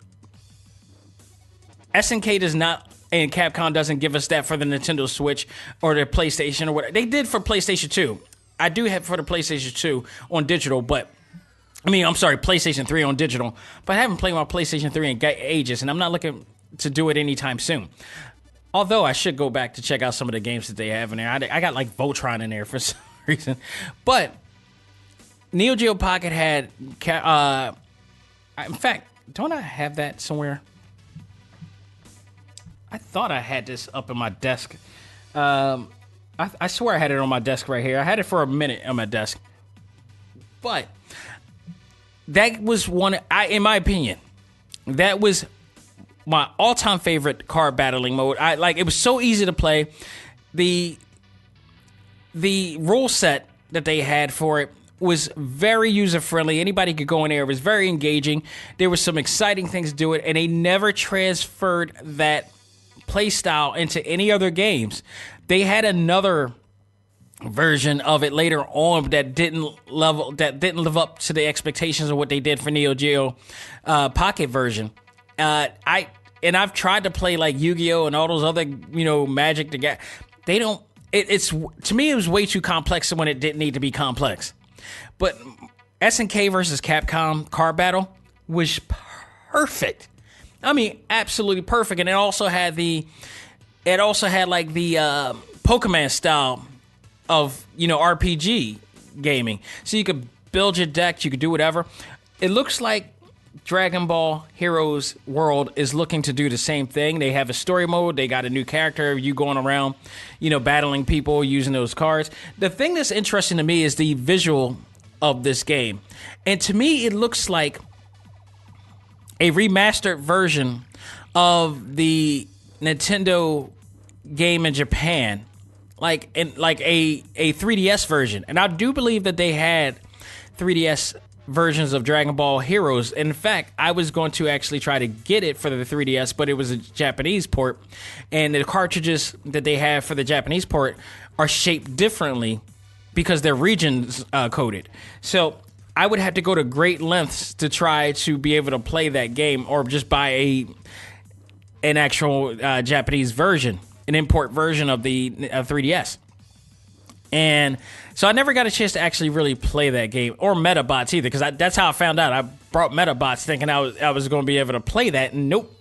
S.N.K. does not and Capcom doesn't give us that for the Nintendo Switch or the PlayStation or whatever, they did for PlayStation 2. I do have for the PlayStation 2 on digital, PlayStation 3 on digital, but I haven't played my PlayStation 3 in ages, and I'm not looking to do it anytime soon. Although I should go back to check out some of the games that they have in there. I got like Voltron in there for some reason. But Neo Geo Pocket had, in fact, don't I have that somewhere? I thought I had this up in my desk. I swear I had it on my desk right here. I had it for a minute on my desk. But that was in my opinion, that was my all-time favorite card battling mode. It was so easy to play. The rule set that they had for it was very user-friendly. Anybody could go in there. It was very engaging. There were some exciting things to do it, and they never transferred that play style into any other games. They had another version of it later on that didn't live up to the expectations of what they did for Neo Geo Pocket version. I've tried to play like Yu-Gi-Oh and all those other Magic. They don't. It's to me it was way too complex when it didn't need to be complex. But S.N.K. versus Capcom card battle was perfect. I mean, absolutely perfect, and it also had like the Pokemon style of RPG gaming, so you could build your deck, you could do whatever. It looks like Dragon Ball Heroes World is looking to do the same thing. They have a story mode. They got a new character. You going around, battling people using those cards. The thing that's interesting to me is the visual of this game, and to me, it looks like a remastered version of the Nintendo game in Japan, like a 3DS version. And I do believe that they had 3DS versions of Dragon Ball Heroes. In fact, I was going to actually try to get it for the 3DS, but it was a Japanese port, and the cartridges that they have for the Japanese port are shaped differently because they're regions coded. So I would have to go to great lengths to try to be able to play that game, or just buy an actual Japanese version, an import version of the 3DS. And so I never got a chance to actually really play that game, or Metabots either, because that's how I found out. I brought Metabots thinking I was going to be able to play that, and nope.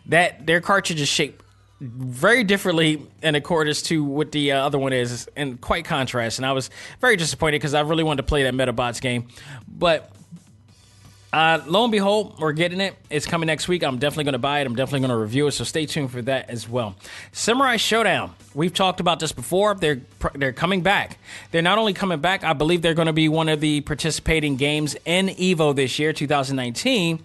Their cartridge is shaped very differently in accordance to what the other one is, and quite contrast. And I was very disappointed because I really wanted to play that Metabots game. But lo and behold, we're getting it. It's coming next week. I'm definitely going to buy it. I'm definitely going to review it, so stay tuned for that as well. Samurai Showdown. We've talked about this before. They're coming back. They're not only coming back, I believe they're going to be one of the participating games in EVO this year, 2019.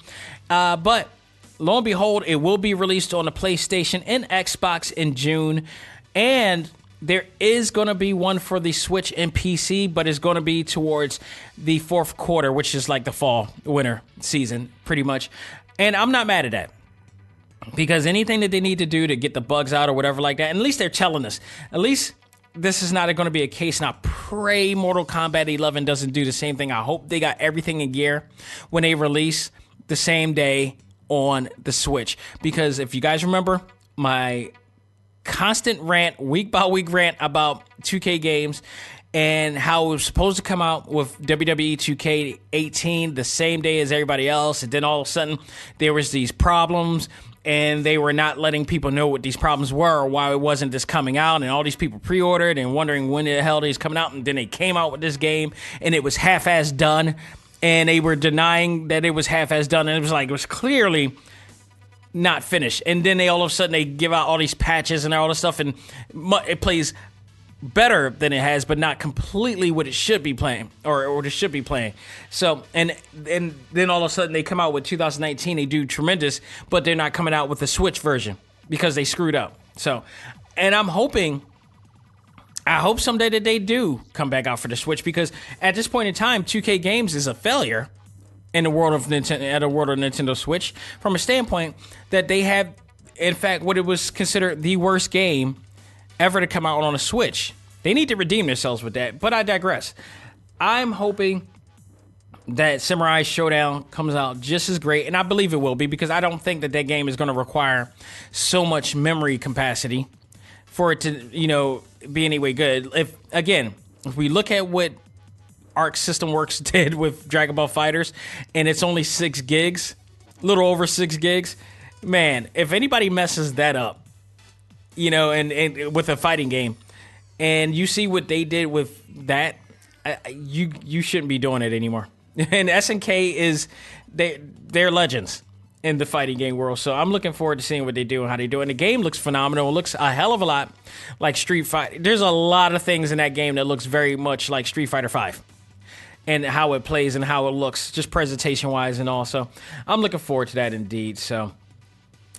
But lo and behold, it will be released on the PlayStation and Xbox in June. And there is going to be one for the Switch and PC, but it's going to be towards the fourth quarter, which is like the fall, winter season, pretty much. And I'm not mad at that, because anything that they need to do to get the bugs out or whatever like that, and at least they're telling us. At least this is not going to be a case, and I pray Mortal Kombat 11 doesn't do the same thing. I hope they got everything in gear when they release the same day on the Switch. Because if you guys remember my constant rant, week by week rant about 2K games and how it was supposed to come out with WWE 2K18 the same day as everybody else, and then all of a sudden there was these problems, and they were not letting people know what these problems were or why it wasn't just coming out, and all these people pre-ordered and wondering when the hell these coming out, and then they came out with this game and it was half-ass done, and they were denying that it was half-ass done, and it was clearly not finished. And then they all of a sudden they give out all these patches and all this stuff, and it plays better than it has, but not completely what it should be playing, or it should be playing. So, and then all of a sudden they come out with 2019, they do tremendous, but they're not coming out with the Switch version because they screwed up. So, and I hope someday that they do come back out for the Switch, because at this point in time, 2K Games is a failure in the world of Nintendo Switch, from a standpoint that they have, in fact, what it was considered the worst game ever to come out on a Switch. They need to redeem themselves with that, but I digress. I'm hoping that Samurai Showdown comes out just as great, and I believe it will be, because I don't think that game is going to require so much memory capacity for it to, be anyway good. If we look at what Arc System Works did with Dragon Ball FighterZ, and it's only 6 gigs, a little over 6 gigs, man, if anybody messes that up, and with a fighting game, and you see what they did with that, you shouldn't be doing it anymore. And S&K they're legends in the fighting game world, so I'm looking forward to seeing what they do and how they do it. And the game looks phenomenal. It looks a hell of a lot like Street Fighter. There's a lot of things in that game that looks very much like Street Fighter 5. And how it plays and how it looks, just presentation-wise and all. So I'm looking forward to that indeed. So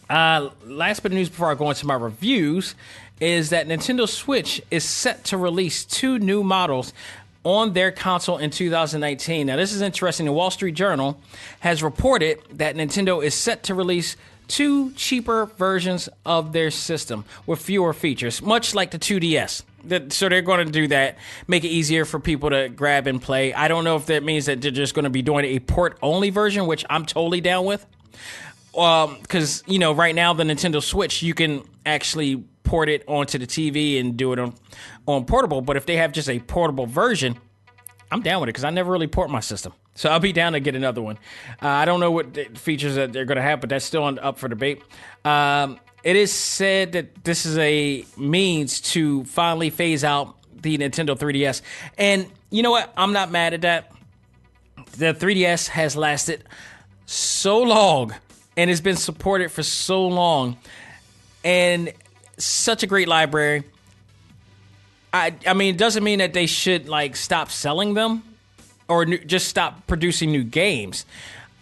last bit of news before I go into my reviews is that Nintendo Switch is set to release 2 new models on their console in 2019. Now, this is interesting. The Wall Street Journal has reported that Nintendo is set to release 2 cheaper versions of their system with fewer features, much like the 2DS. So they're going to do that, make it easier for people to grab and play. I don't know if that means that they're just going to be doing a port-only version, which I'm totally down with. Because, right now, the Nintendo Switch, you can actually port it onto the TV and do it on portable. But if they have just a portable version, I'm down with it, because I never really port my system. So I'll be down to get another one. I don't know what features that they're going to have, but that's still up for debate. It is said that this is a means to finally phase out the Nintendo 3DS. And you know what? I'm not mad at that. The 3DS has lasted so long and has been supported for so long, and such a great library. I mean, it doesn't mean that they should stop selling them or just stop producing new games.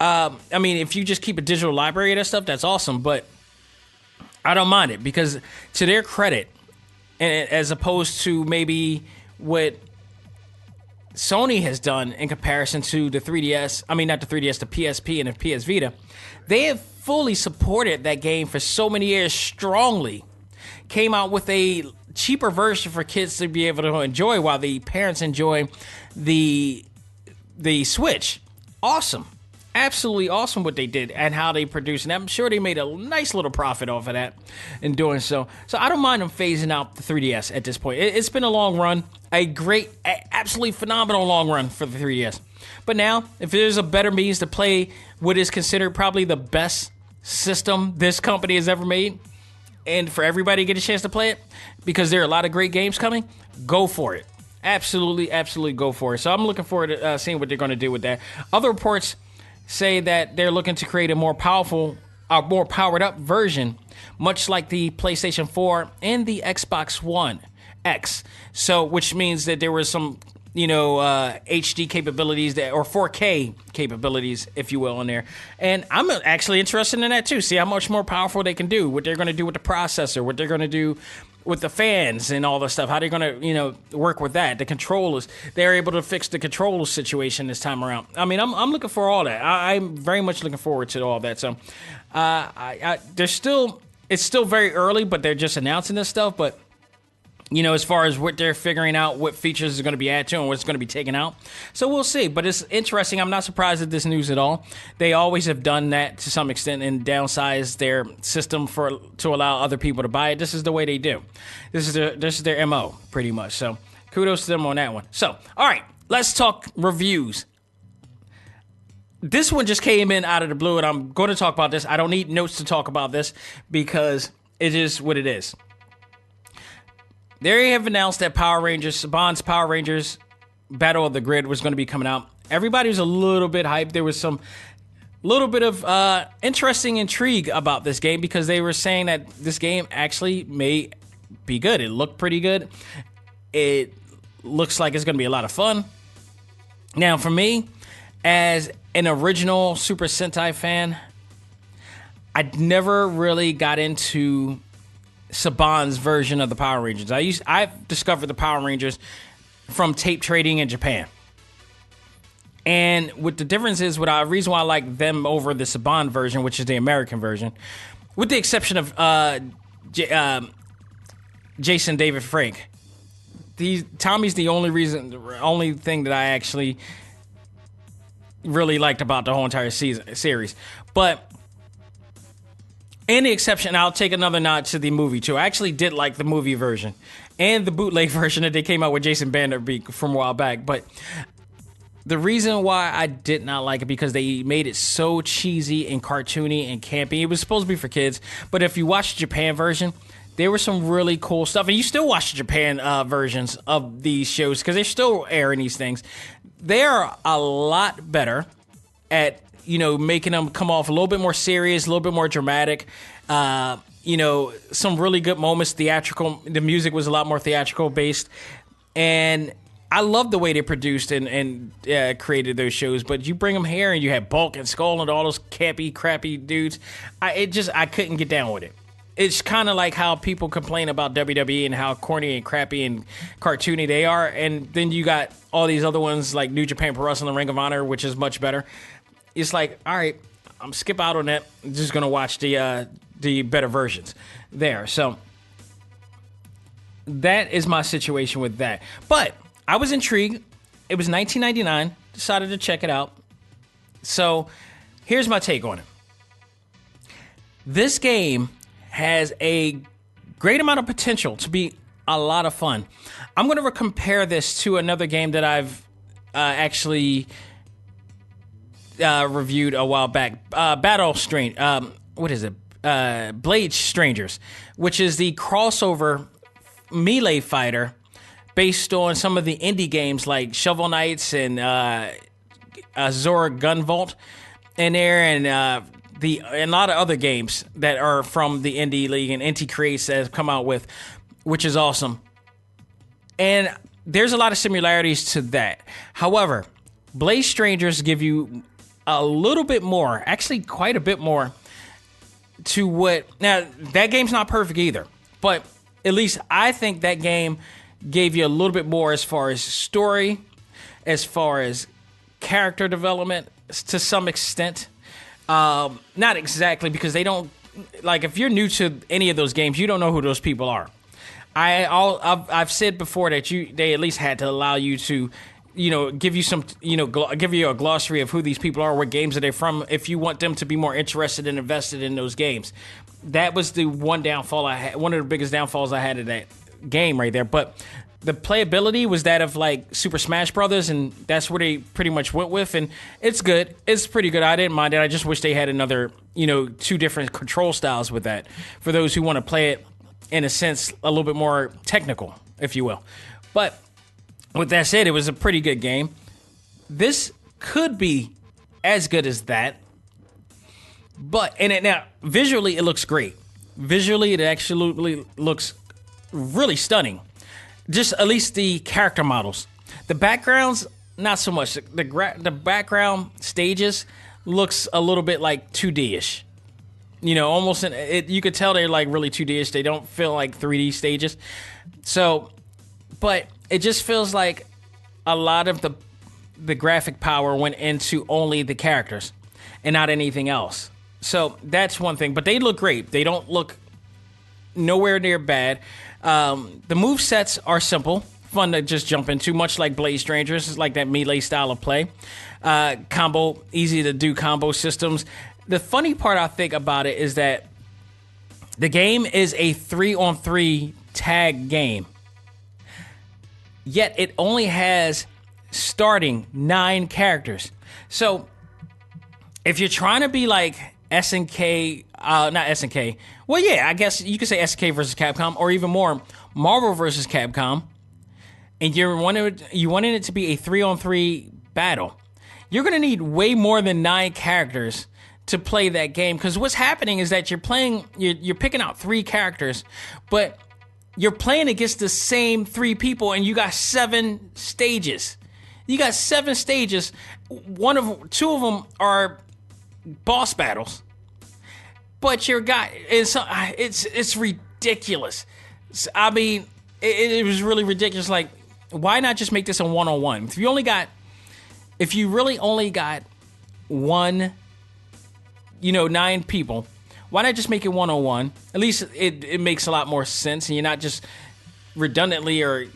I mean, if you just keep a digital library of that stuff, that's awesome. But I don't mind it, because to their credit, and as opposed to maybe what Sony has done in comparison to the 3DS, I mean, not the 3DS, the PSP and the PS Vita, they have fully supported that game for so many years strongly. Came out with a cheaper version for kids to be able to enjoy while the parents enjoy the Switch. Awesome. Absolutely awesome what they did and how they produced. And I'm sure they made a nice little profit off of that in doing so. So I don't mind them phasing out the 3DS at this point. It's been a long run, absolutely phenomenal long run for the 3DS. But now, if there's a better means to play what is considered probably the best system this company has ever made, and for everybody to get a chance to play it, because there are a lot of great games coming, go for it. Absolutely, absolutely go for it. So I'm looking forward to seeing what they're going to do with that. Other reports say that they're looking to create a more powerful, more powered up version, much like the PlayStation 4 and the Xbox One X. So, which means that there was some, HD capabilities or 4K capabilities, if you will, in there. And I'm actually interested in that too. See how much more powerful they can do, what they're going to do with the processor, what they're going to do with the fans and all the stuff, how they're going to, work with that. The controllers, they're able to fix the controller situation this time around. I mean, I'm looking for all that. I'm very much looking forward to all that. So, it's still very early, but they're just announcing this stuff. But as far as what they're figuring out, what features is going to be added to and what's going to be taken out. So we'll see. But it's interesting. I'm not surprised at this news at all. They always have done that to some extent and downsized their system to allow other people to buy it. This is the way they do. This is their MO, pretty much. So kudos to them on that one. So, all right, let's talk reviews. This one just came in out of the blue, and I'm going to talk about this. I don't need notes to talk about this because it is what it is. They have announced that Saban's Power Rangers Battle of the Grid was going to be coming out. Everybody was a little bit hyped. There was some little bit of interesting intrigue about this game because they were saying that this game actually may be good. It looked pretty good. It looks like it's going to be a lot of fun. Now, for me, as an original Super Sentai fan, I never really got into Saban's version of the Power Rangers. I discovered the Power Rangers from tape trading in Japan. And what the difference is, reason why I like them over the Saban version, which is the American version, with the exception of Jason David Frank. Tommy's the only thing that I actually really liked about the whole entire series. But and the exception, I'll take another nod to the movie, too. I actually did like the movie version and the bootleg version that they came out with Jason Vanderbeek from a while back. But the reason why I did not like it because they made it so cheesy and cartoony and campy. It was supposed to be for kids. But if you watch the Japan version, there was some really cool stuff. And you still watch the Japan versions of these shows because they're still airing these things. They are a lot better at making them come off a little bit more serious, a little bit more dramatic. Some really good moments, theatrical. The music was a lot more theatrical based. And I love the way they produced and created those shows. But you bring them here and you have Bulk and Skull and all those campy, crappy dudes. I couldn't get down with it. It's kind of like how people complain about WWE and how corny and crappy and cartoony they are. And then you got all these other ones like New Japan Pro Wrestling, Ring of Honor, which is much better. It's like, all right, I'm skip out on that. I'm just gonna watch the better versions there. So that is my situation with that. But I was intrigued. It was $19.99. Decided to check it out. So here's my take on it. This game has a great amount of potential to be a lot of fun. I'm going to compare this to another game that I've actually reviewed a while back. Blade Strangers, which is the crossover melee fighter based on some of the indie games like Shovel Knights and Zora Gunvolt in there, and a lot of other games that are from the Indie League and NT Creates that have come out with, which is awesome. And there's a lot of similarities to that. However, Blade Strangers give you a little bit more, actually quite a bit more to what... Now, that game's not perfect either, but at least I think that game gave you a little bit more as far as story, as far as character development to some extent. Not exactly, because they don't... Like, if you're new to any of those games, you don't know who those people are. I've said before that they at least had to allow you to, give you a glossary of who these people are, what games are they from, if you want them to be more interested and invested in those games. That was the one downfall I had, one of the biggest downfalls I had in that game right there. But the playability was that of like Super Smash Brothers, and that's where they pretty much went with, and it's good. It's pretty good. I didn't mind it. I just wish they had another, two different control styles with that for those who want to play it in a sense a little bit more technical, if you will. But with that said, it was a pretty good game. This could be as good as that. But now visually it looks great. Visually it actually looks really stunning. Just at least the character models. The backgrounds, not so much. The background stages looks a little bit like 2D-ish. Almost you could tell they're like really 2D-ish. They don't feel like 3D stages. So, but it just feels like a lot of the graphic power went into only the characters and not anything else. So that's one thing. But they look great. They don't look nowhere near bad. The move sets are simple, fun to just jump into, much like Blade Strangers. It's like that melee style of play. Easy to do combo systems. The funny part I think about it is that the game is a 3-on-3 tag game. Yet it only has starting 9 characters. So if you're trying to be like S&K, not S&K, well, yeah, I guess you could say S&K versus Capcom, or even more, Marvel versus Capcom, and you wanted it to be a 3-on-3 battle, you're going to need way more than 9 characters to play that game. Because what's happening is that you're picking out 3 characters, but you're playing against the same 3 people, and you got 7 stages. You got 7 stages. 2 of them are boss battles. But your guy, it's ridiculous. I mean, it was really ridiculous. Like, why not just make this a 1-on-1? If you really only got 9 people, why not just make it 1-on-1? At least it makes a lot more sense, and you're not just redundantly or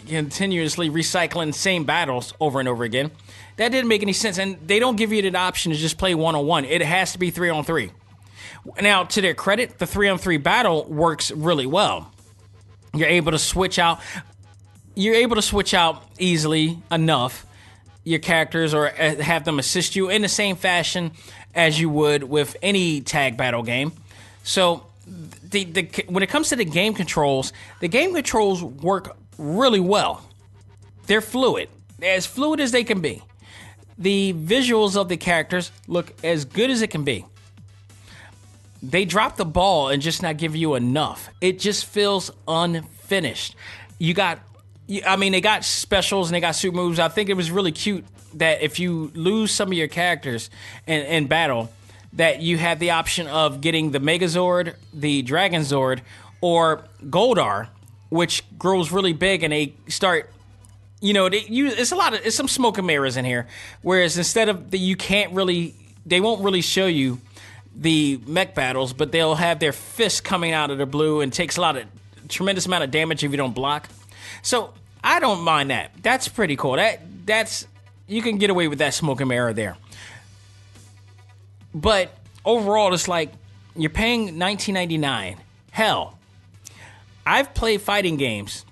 continuously recycling the same battles over and over again. That didn't make any sense, and they don't give you the option to just play 1-on-1. It has to be 3-on-3. Now, to their credit, the 3-on-3 battle works really well. You're able to switch out easily enough your characters, or have them assist you in the same fashion as you would with any tag battle game. So when it comes to the game controls work really well. They're fluid, as fluid as they can be. The visuals of the characters look as good as it can be. They drop the ball and just not give you enough. It just feels unfinished. They got specials and they got super moves. I think it was really cute that if you lose some of your characters in battle, that you have the option of getting the Megazord, the Dragon Zord, or Goldar, which grows really big, and they start, it's some smoke and mirrors in here. Whereas instead of they won't really show you the mech battles, but they'll have their fists coming out of the blue, and takes tremendous amount of damage if you don't block. So I don't mind that. That's pretty cool. That's you can get away with that smoke and mirror there. But overall, it's like you're paying $19.99. Hell, I've played fighting games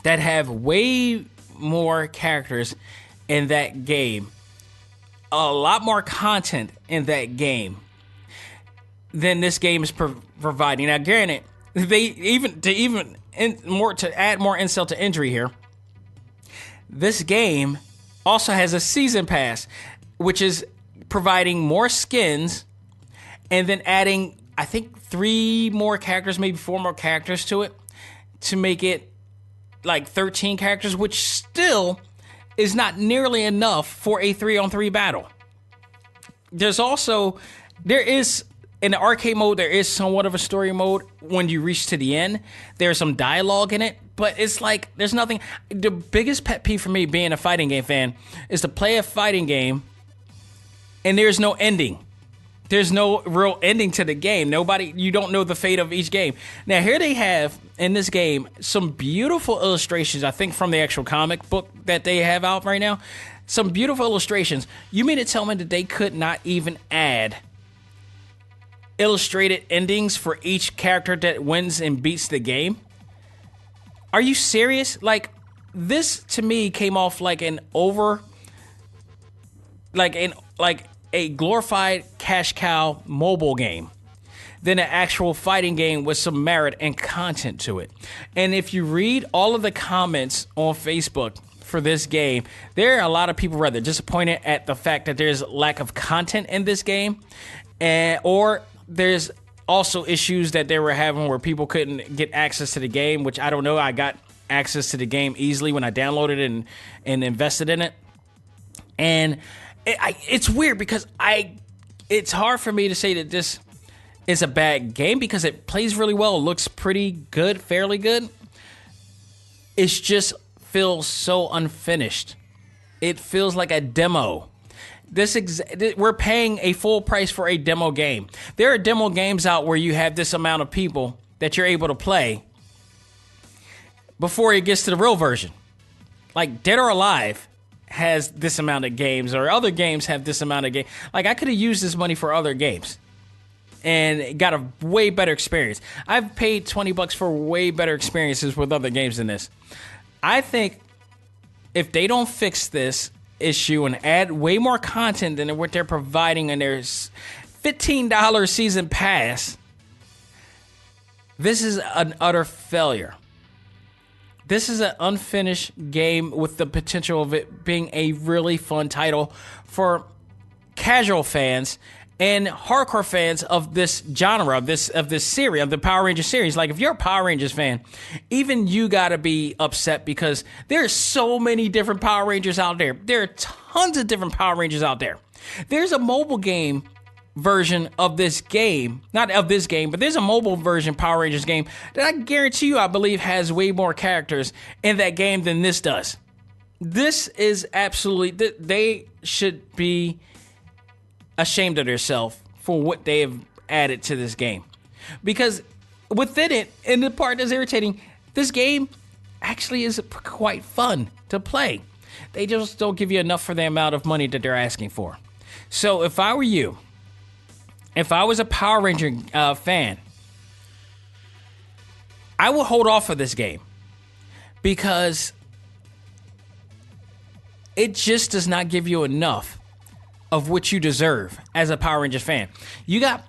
that have way more characters in that game, a lot more content in that game than this game is providing. Now, granted, to add more insult to injury here, this game also has a season pass, which is providing more skins, and then adding, I think, 3 more characters, maybe 4 more characters to it, to make it like 13 characters, which still is not nearly enough for a 3-on-3 battle. There is in the arcade mode, there is somewhat of a story mode when you reach to the end. There's some dialogue in it, but it's like there's nothing. The biggest pet peeve for me, being a fighting game fan, is to play a fighting game and there's no ending. There's no real ending to the game. You don't know the fate of each game. Now, here they have, in this game, some beautiful illustrations, I think from the actual comic book that they have out right now. Some beautiful illustrations. You mean to tell me that they could not even add illustrated endings for each character that wins and beats the game? Are you serious? Like, this to me came off like a glorified cash cow mobile game than an actual fighting game with some merit and content to it. And if you read all of the comments on Facebook for this game, there are a lot of people rather disappointed at the fact that there's lack of content in this game, or there's also issues that they were having where people couldn't get access to the game, which I don't know. I got access to the game easily when I downloaded it and invested in it. And it's weird because it's hard for me to say that this is a bad game because it plays really well. It looks pretty good, fairly good. It just feels so unfinished. It feels like a demo. We're paying a full price for a demo game. There are demo games out where you have this amount of people that you're able to play, before it gets to the real version. Like Dead or Alive has this amount of games, or other games have this amount of games. Like I could have used this money for other games and got a way better experience. I've paid $20 for way better experiences with other games than this. I think if they don't fix this issue and add way more content than what they're providing in their $15 season pass, this is an utter failure. This is an unfinished game with the potential of it being a really fun title for casual fans and hardcore fans of this genre, of this series, of the Power Rangers series. Like, if you're a Power Rangers fan, even you gotta be upset because there's so many different Power Rangers out there. There are tons of different Power Rangers out there. There's a mobile game version of this game, not of this game, but there's a mobile version Power Rangers game that I guarantee you, I believe, has way more characters in that game than this does. This is absolutely, they should be ashamed of themselves for what they have added to this game. Because within it, and the part that's irritating, this game actually is quite fun to play. They just don't give you enough for the amount of money that they're asking for. So if I were you, if I was a Power Ranger fan, I would hold off for this game because it just does not give you enough of what you deserve as a Power Rangers fan. You got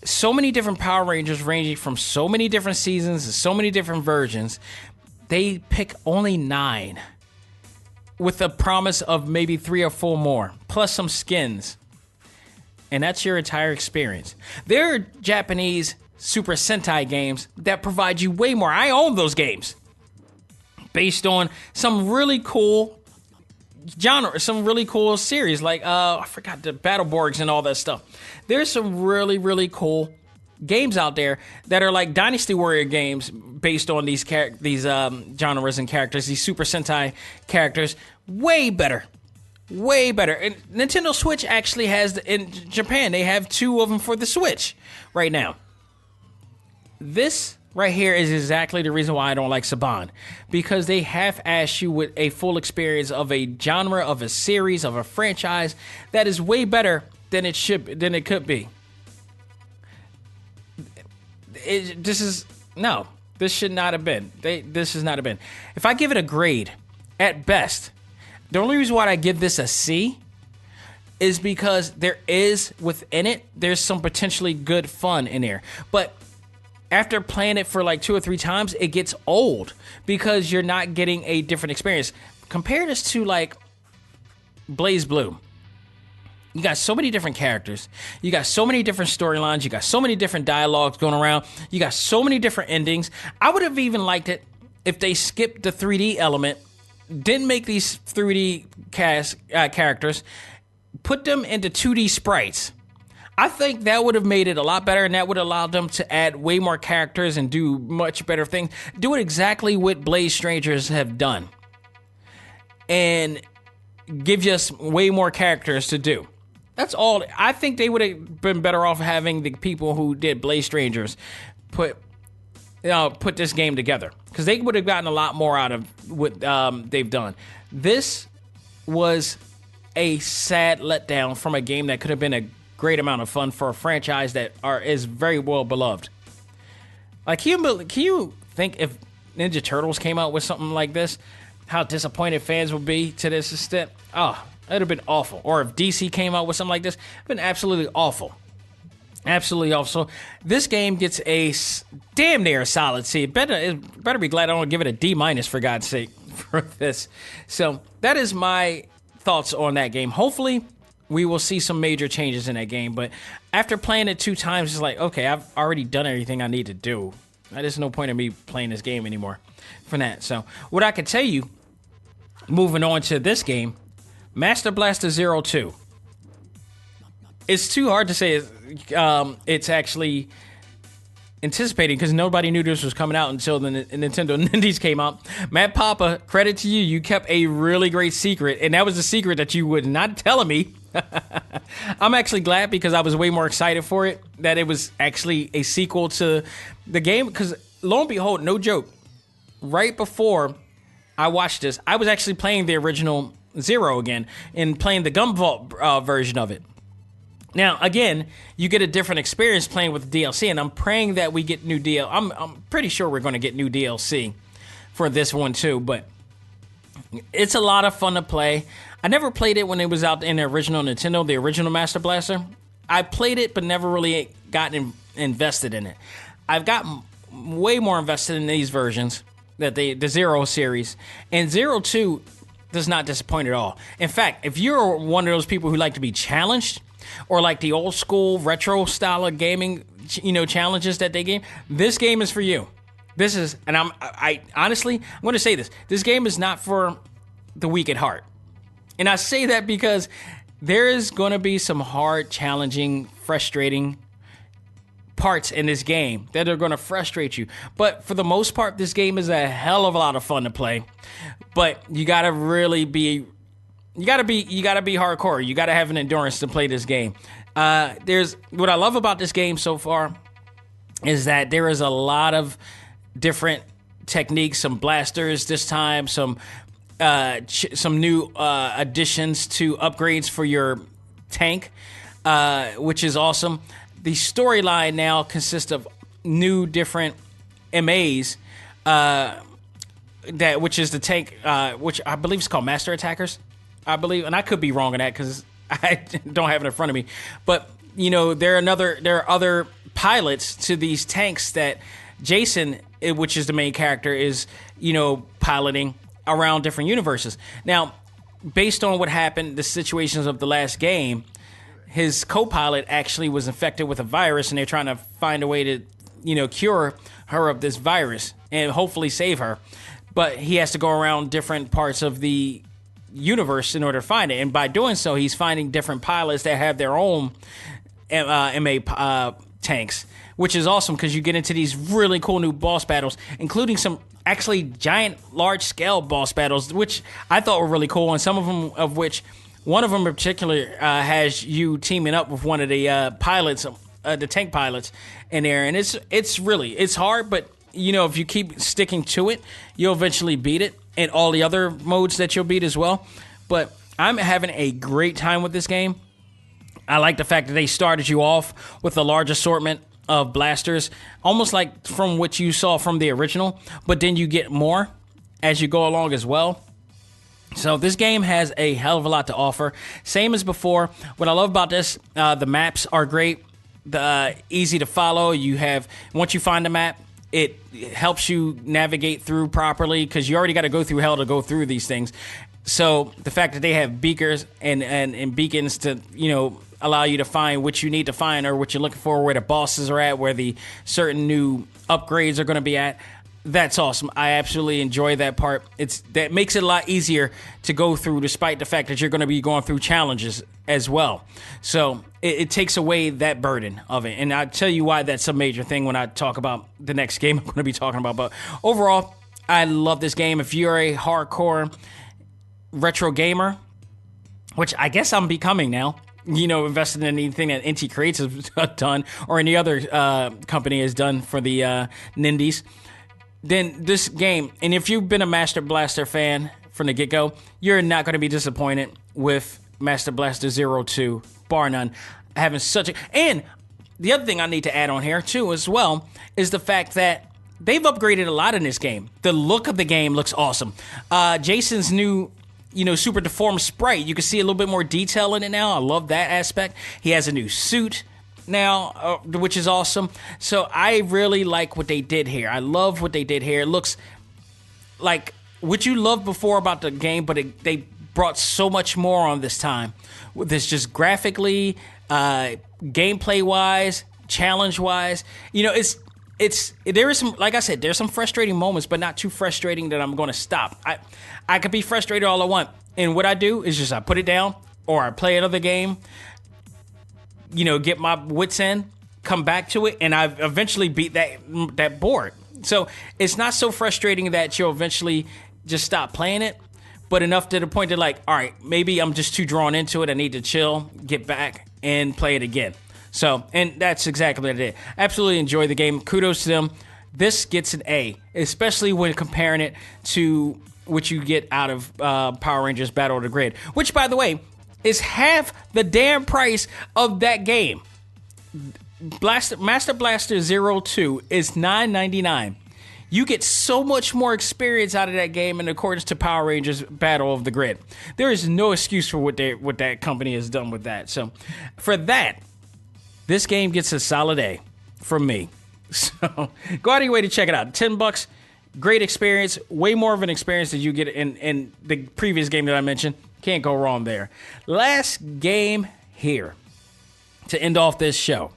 so many different Power Rangers ranging from so many different seasons and so many different versions. They pick only 9 with the promise of maybe 3 or 4 more, plus some skins. And that's your entire experience. There are Japanese Super Sentai games that provide you way more. I own those games based on some really cool genre, some really cool series, like I forgot the Battleborgs and all that stuff. There's some really, really cool games out there that are like Dynasty Warrior games based on these genres and characters, these Super Sentai characters. Way better. Way better. And Nintendo Switch actually has, in Japan, they have 2 of them for the Switch right now. This right here is exactly the reason why I don't like Saban. Because they half-ass you with a full experience of a genre, of a series, of a franchise that is way better than it could be. This should not have been. This should not have been. If I give it a grade, at best, the only reason why I give this a C is because there is, within it, there's some potentially good fun in there. But after playing it for like 2 or 3 times, it gets old because you're not getting a different experience. Compare this to like Blaze Blue. You got so many different characters. You got so many different storylines. You got so many different dialogues going around. You got so many different endings. I would have even liked it if they skipped the 3D element, didn't make these 3D characters, put them into 2D sprites. I think that would have made it a lot better, and that would allow them to add way more characters and do much better things. Do it exactly what Blaze Strangers have done. And give us way more characters to do. That's all. I think they would have been better off having the people who did Blaze Strangers put this game together, because they would have gotten a lot more out of what they've done. This was a sad letdown from a game that could have been a great amount of fun for a franchise that is very well beloved. Like, can you think if Ninja Turtles came out with something like this, how disappointed fans would be to this extent? Oh, it would have been awful. Or if DC came out with something like this, it would have been absolutely awful. Absolutely awful. So this game gets a damn near solid C. It better be glad I don't give it a D- for God's sake for this. So that is my thoughts on that game. Hopefully we will see some major changes in that game. But after playing it 2 times, it's like, okay, I've already done everything I need to do. There's no point in me playing this game anymore for that. So what I can tell you, moving on to this game, Master Blaster 02. It's too hard to say it's actually anticipating, because nobody knew this was coming out until the Nintendo Nindies came out. Matt Papa, credit to you. You kept a really great secret, and that was a secret that you would not tell me. I'm actually glad, because I was way more excited for it, that it was actually a sequel to the game, because lo and behold, no joke, right before I watched this, I was actually playing the original Zero again and playing the Gunvault version of it. Now, again, you get a different experience playing with the DLC, and I'm praying that we get new DLC. I'm pretty sure we're going to get new DLC for this one too, but it's a lot of fun to play. I never played it when it was out in the original Nintendo, the original Master Blaster. I played it, but never really gotten invested in it. I've gotten way more invested in these versions, the Zero series, and Zero 2 does not disappoint at all. In fact, if you're one of those people who like to be challenged, or like the old school retro style of gaming, challenges that they give, this game is for you. This is, and I honestly, I'm going to say this. This game is not for the weak at heart. And I say that because there is going to be some hard, challenging, frustrating parts in this game that are going to frustrate you. But for the most part, this game is a hell of a lot of fun to play. But you got to really be, you got to be hardcore. You got to have an endurance to play this game. There's what I love about this game so far is that there is a lot of different techniques, some blasters this time, some new additions to upgrades for your tank, which is awesome. The storyline now consists of new different MAs, which is the tank, which I believe is called Master Attackers, I believe, and I could be wrong on that because I don't have it in front of me. But there are other pilots to these tanks that Jason, which is the main character, is piloting around different universes. Now, based on what happened, the situations of the last game, his co-pilot actually was infected with a virus, and they're trying to find a way to, cure her of this virus and hopefully save her. But he has to go around different parts of the universe in order to find it. And by doing so, he's finding different pilots that have their own MA tanks, which is awesome because you get into these really cool new boss battles, including some actually giant, large-scale boss battles, which I thought were really cool, and some of them of which, one of them in particular has you teaming up with one of the pilots, the tank pilots in there, and it's hard, but if you keep sticking to it, you'll eventually beat it, and all the other modes that you'll beat as well. But I'm having a great time with this game. I like the fact that they started you off with a large assortment of blasters, almost like from what you saw from the original, but then you get more as you go along as well. So this game has a hell of a lot to offer. Same as before. What I love about this, the maps are great, easy to follow. Once you find the map, it helps you navigate through properly because you already got to go through hell to go through these things. So the fact that they have beakers and beacons to allow you to find what you need to find or what you're looking for, where the bosses are at, where the certain new upgrades are going to be at, that's awesome. I absolutely enjoy that part. That makes it a lot easier to go through, despite the fact that you're going to be going through challenges as well. So it takes away that burden of it. And I'll tell you why that's a major thing when I talk about the next game I'm going to be talking about. But overall, I love this game. If you're a hardcore retro gamer, which I guess I'm becoming now, invested in anything that NT Creates has done or any other company has done for the Nindies, then this game, and if you've been a Master Blaster fan from the get-go, you're not going to be disappointed with Master Blaster Zero 2, bar none. Having and the other thing I need to add on here, too, as well, is the fact that they've upgraded a lot in this game. The look of the game looks awesome. Jason's new super deformed sprite, you can see a little bit more detail in it now. I love that aspect. He has a new suit now, which is awesome. So I really like what they did here. I love what they did here. It looks like what you loved before about the game, but they brought so much more on this time. With this just graphically, gameplay-wise, challenge-wise. There is some, like I said, there's some frustrating moments, but not too frustrating that I'm going to stop. I could be frustrated all I want. And what I do is just I put it down or I play another game, get my wits in, come back to it, and I eventually beat that board. So it's not so frustrating that you'll eventually just stop playing it, but enough to the point that all right, maybe I'm just too drawn into it. I need to chill, get back, and play it again. So, and that's exactly what I did. Absolutely enjoy the game. Kudos to them. this gets an A, especially when comparing it to what you get out of Power Rangers Battle of the Grid, which, by the way, is half the damn price of that game. Master Blaster 02 is $9.99. You get so much more experience out of that game in accordance to Power Rangers Battle of the Grid. There is no excuse for what that company has done with that. So for that, this game gets a solid A from me. So go out of your way to check it out. $10, great experience, way more of an experience than you get in the previous game that I mentioned. Can't go wrong there. Last game here to end off this show.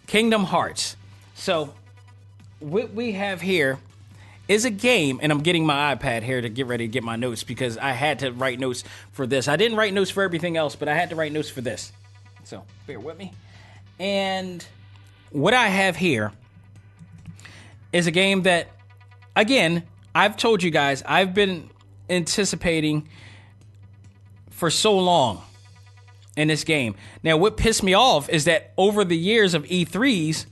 Kingdom Hearts. So what we have here is a game, and I'm getting my iPad here to get ready to get my notes because I had to write notes for this. I didn't write notes for everything else, but I had to write notes for this. So bear with me. And what I have here is a game that, again, I've told you guys, I've been anticipating for so long in this game. Now, what pissed me off is that over the years of E3s,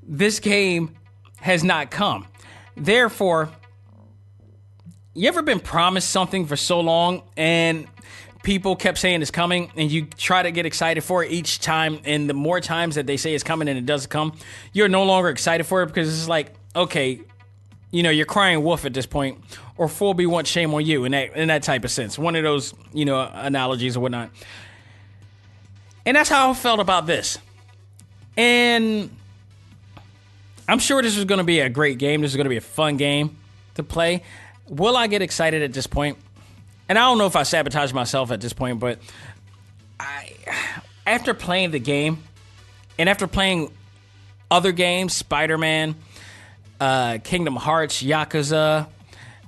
this game has not come. Therefore, you ever been promised something for so long and people kept saying it's coming and you try to get excited for it each time, and the more times that they say it's coming and it doesn't come, you're no longer excited for it because it's like, okay, you know, you're crying wolf at this point, or full be one shame on you in that type of sense. One of those, you know, analogies or whatnot. And that's how I felt about this. And I'm sure this is going to be a great game. This is going to be a fun game to play. Will I get excited at this point? And I don't know if I sabotage myself at this point, but after playing the game and after playing other games, Spider-Man, Kingdom Hearts, Yakuza,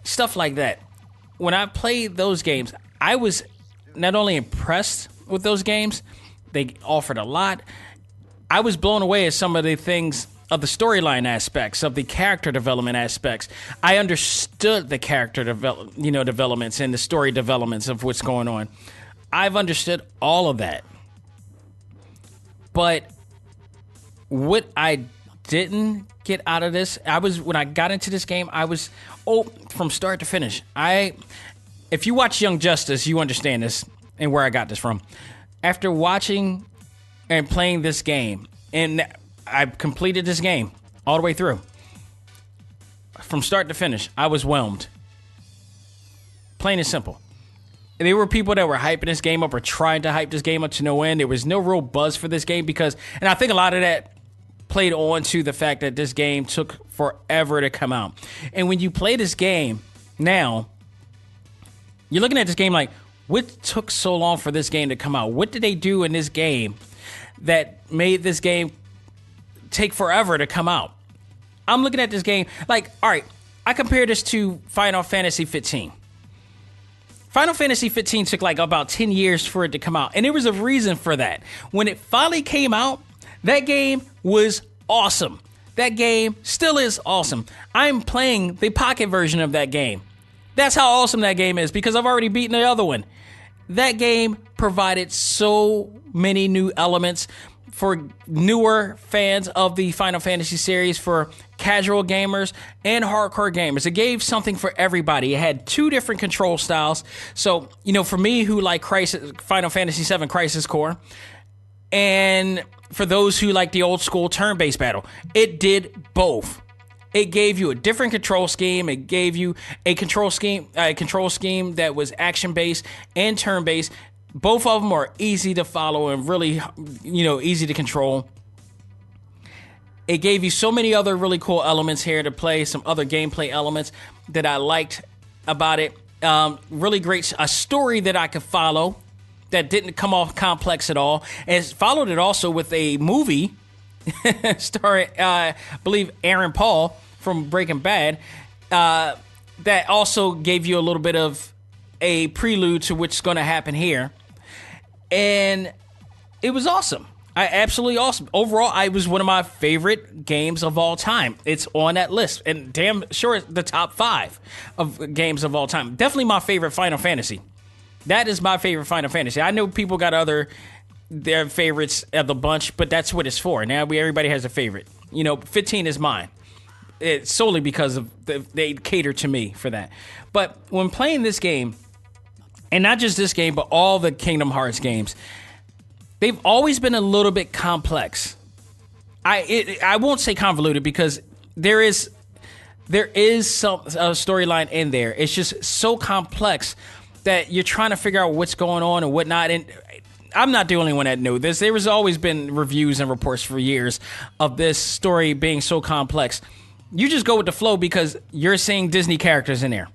stuff like that, when I played those games, I was not only impressed with those games, they offered a lot. I was blown away at some of the things of the storyline aspects, of the character development aspects. I understood the character developments and the story developments of what's going on. I've understood all of that. But what I didn't get out of this, when I got into this game, from start to finish. If you watch Young Justice, you understand this and where I got this from. After watching and playing this game, and I completed this game all the way through. From start to finish, I was whelmed. Plain and simple. And there were people that were hyping this game up or trying to hype this game up to no end. There was no real buzz for this game because, and I think a lot of that played on to the fact that this game took forever to come out. And when you play this game now, you're looking at this game like, what took so long for this game to come out? What did they do in this game that made this game take forever to come out? I'm looking at this game like, all right, I compare this to Final Fantasy 15. Final Fantasy 15 took like about 10 years for it to come out, and there was a reason for that. When it finally came out, that game was awesome. That game still is awesome. I'm playing the pocket version of that game. That's how awesome that game is because I've already beaten the other one. That game provided so many new elements for newer fans of the Final Fantasy series, for casual gamers and hardcore gamers. It gave something for everybody. It had 2 different control styles. So, you know, for me who like Final Fantasy VII Crisis Core, and for those who like the old school turn-based battle, it did both. It gave you a different control scheme. It gave you a control scheme that was action-based and turn-based. Both of them are easy to follow and really, you know, easy to control. It gave you so many other really cool elements here to play, some other gameplay elements that I liked about it. Really great, a story that I could follow that didn't come off complex at all. And followed it also with a movie starring, I believe, Aaron Paul from Breaking Bad, that also gave you a little bit of a prelude to what's going to happen here. And it was awesome. Absolutely awesome. Overall, it was one of my favorite games of all time. It's on that list. And damn sure it's the top 5 of games of all time. Definitely my favorite Final Fantasy. That is my favorite Final Fantasy. I know people got their favorites of the bunch, but that's what it's for. Now everybody has a favorite. You know, 15 is mine. it's solely because of they cater to me for that. But when playing this game, and not just this game, but all the Kingdom Hearts games, they've always been a little bit complex. I won't say convoluted because there is some storyline in there. It's just so complex that you're trying to figure out what's going on and whatnot. And I'm not the only one that knew this. There has always been reviews and reports for years of this story being so complex. You just go with the flow because you're seeing Disney characters in there.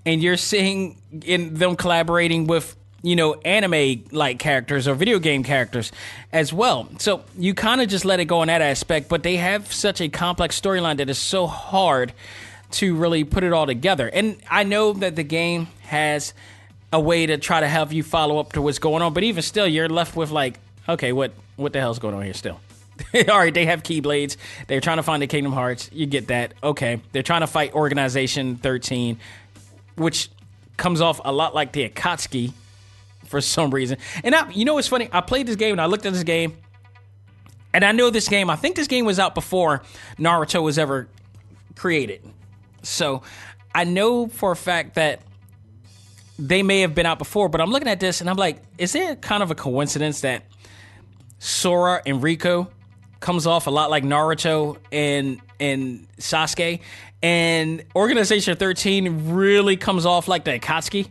And you're seeing in them collaborating with, anime-like characters or video game characters as well. So you kind of just let it go in that aspect, but they have such a complex storyline that is so hard to really put it all together. And I know that the game has a way to try to have you follow up to what's going on, but even still, you're left with like, okay, what the hell's going on here still? All right, they have Keyblades. They're trying to find the Kingdom Hearts. You get that. Okay. They're trying to fight Organization 13, which comes off a lot like the Akatsuki for some reason. And what's funny? I played this game and I looked at this game, and I know this game. I think this game was out before Naruto was ever created. So I know for a fact that they may have been out before, but I'm looking at this and I'm like, is there kind of a coincidence that Sora and Riku comes off a lot like Naruto and Sasuke, and Organization 13 really comes off like the Akatsuki?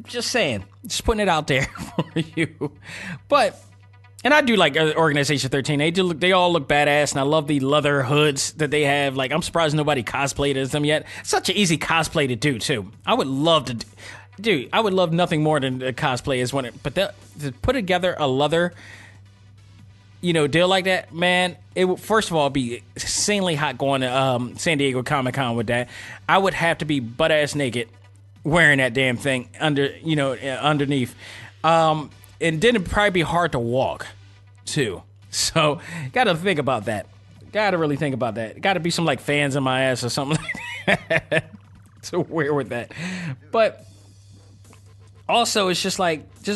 Just saying. Just putting it out there for you. But, and I do like Organization 13. They all look badass, and I love the leather hoods that they have. Like, I'm surprised nobody cosplayed as them yet. Such an easy cosplay to do, too. I would love to... Dude, I would love nothing more than a cosplay as one. But to put together a leather... deal like that, man, it would, first of all, be insanely hot going to San Diego Comic-Con with that. I would have to be butt-ass naked wearing that damn thing underneath. And then it'd probably be hard to walk, too. So, gotta think about that. Gotta really think about that. Gotta be some, fans in my ass or something like that to wear with that. But... also, it's just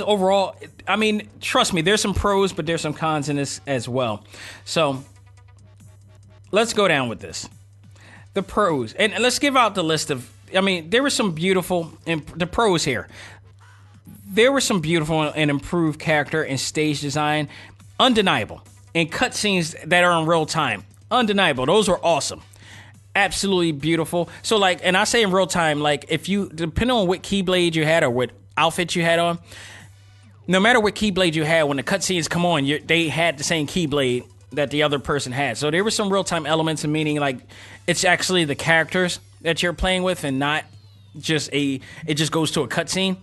overall, I mean, trust me, there's some pros, but there's some cons in this as well. So, let's go down with this. The pros. And let's give out the list of, there were some beautiful, the pros here. There were some beautiful and improved character and stage design. Undeniable. And cutscenes that are in real time. Undeniable. Those were awesome. Absolutely beautiful. So, and I say in real time, if you, depending on what Keyblade you had or what outfit you had on, no matter what Keyblade you had, when the cutscenes come on, they had the same Keyblade that the other person had. So there were some real-time elements, and meaning it's actually the characters that you're playing with and not just it just goes to a cutscene,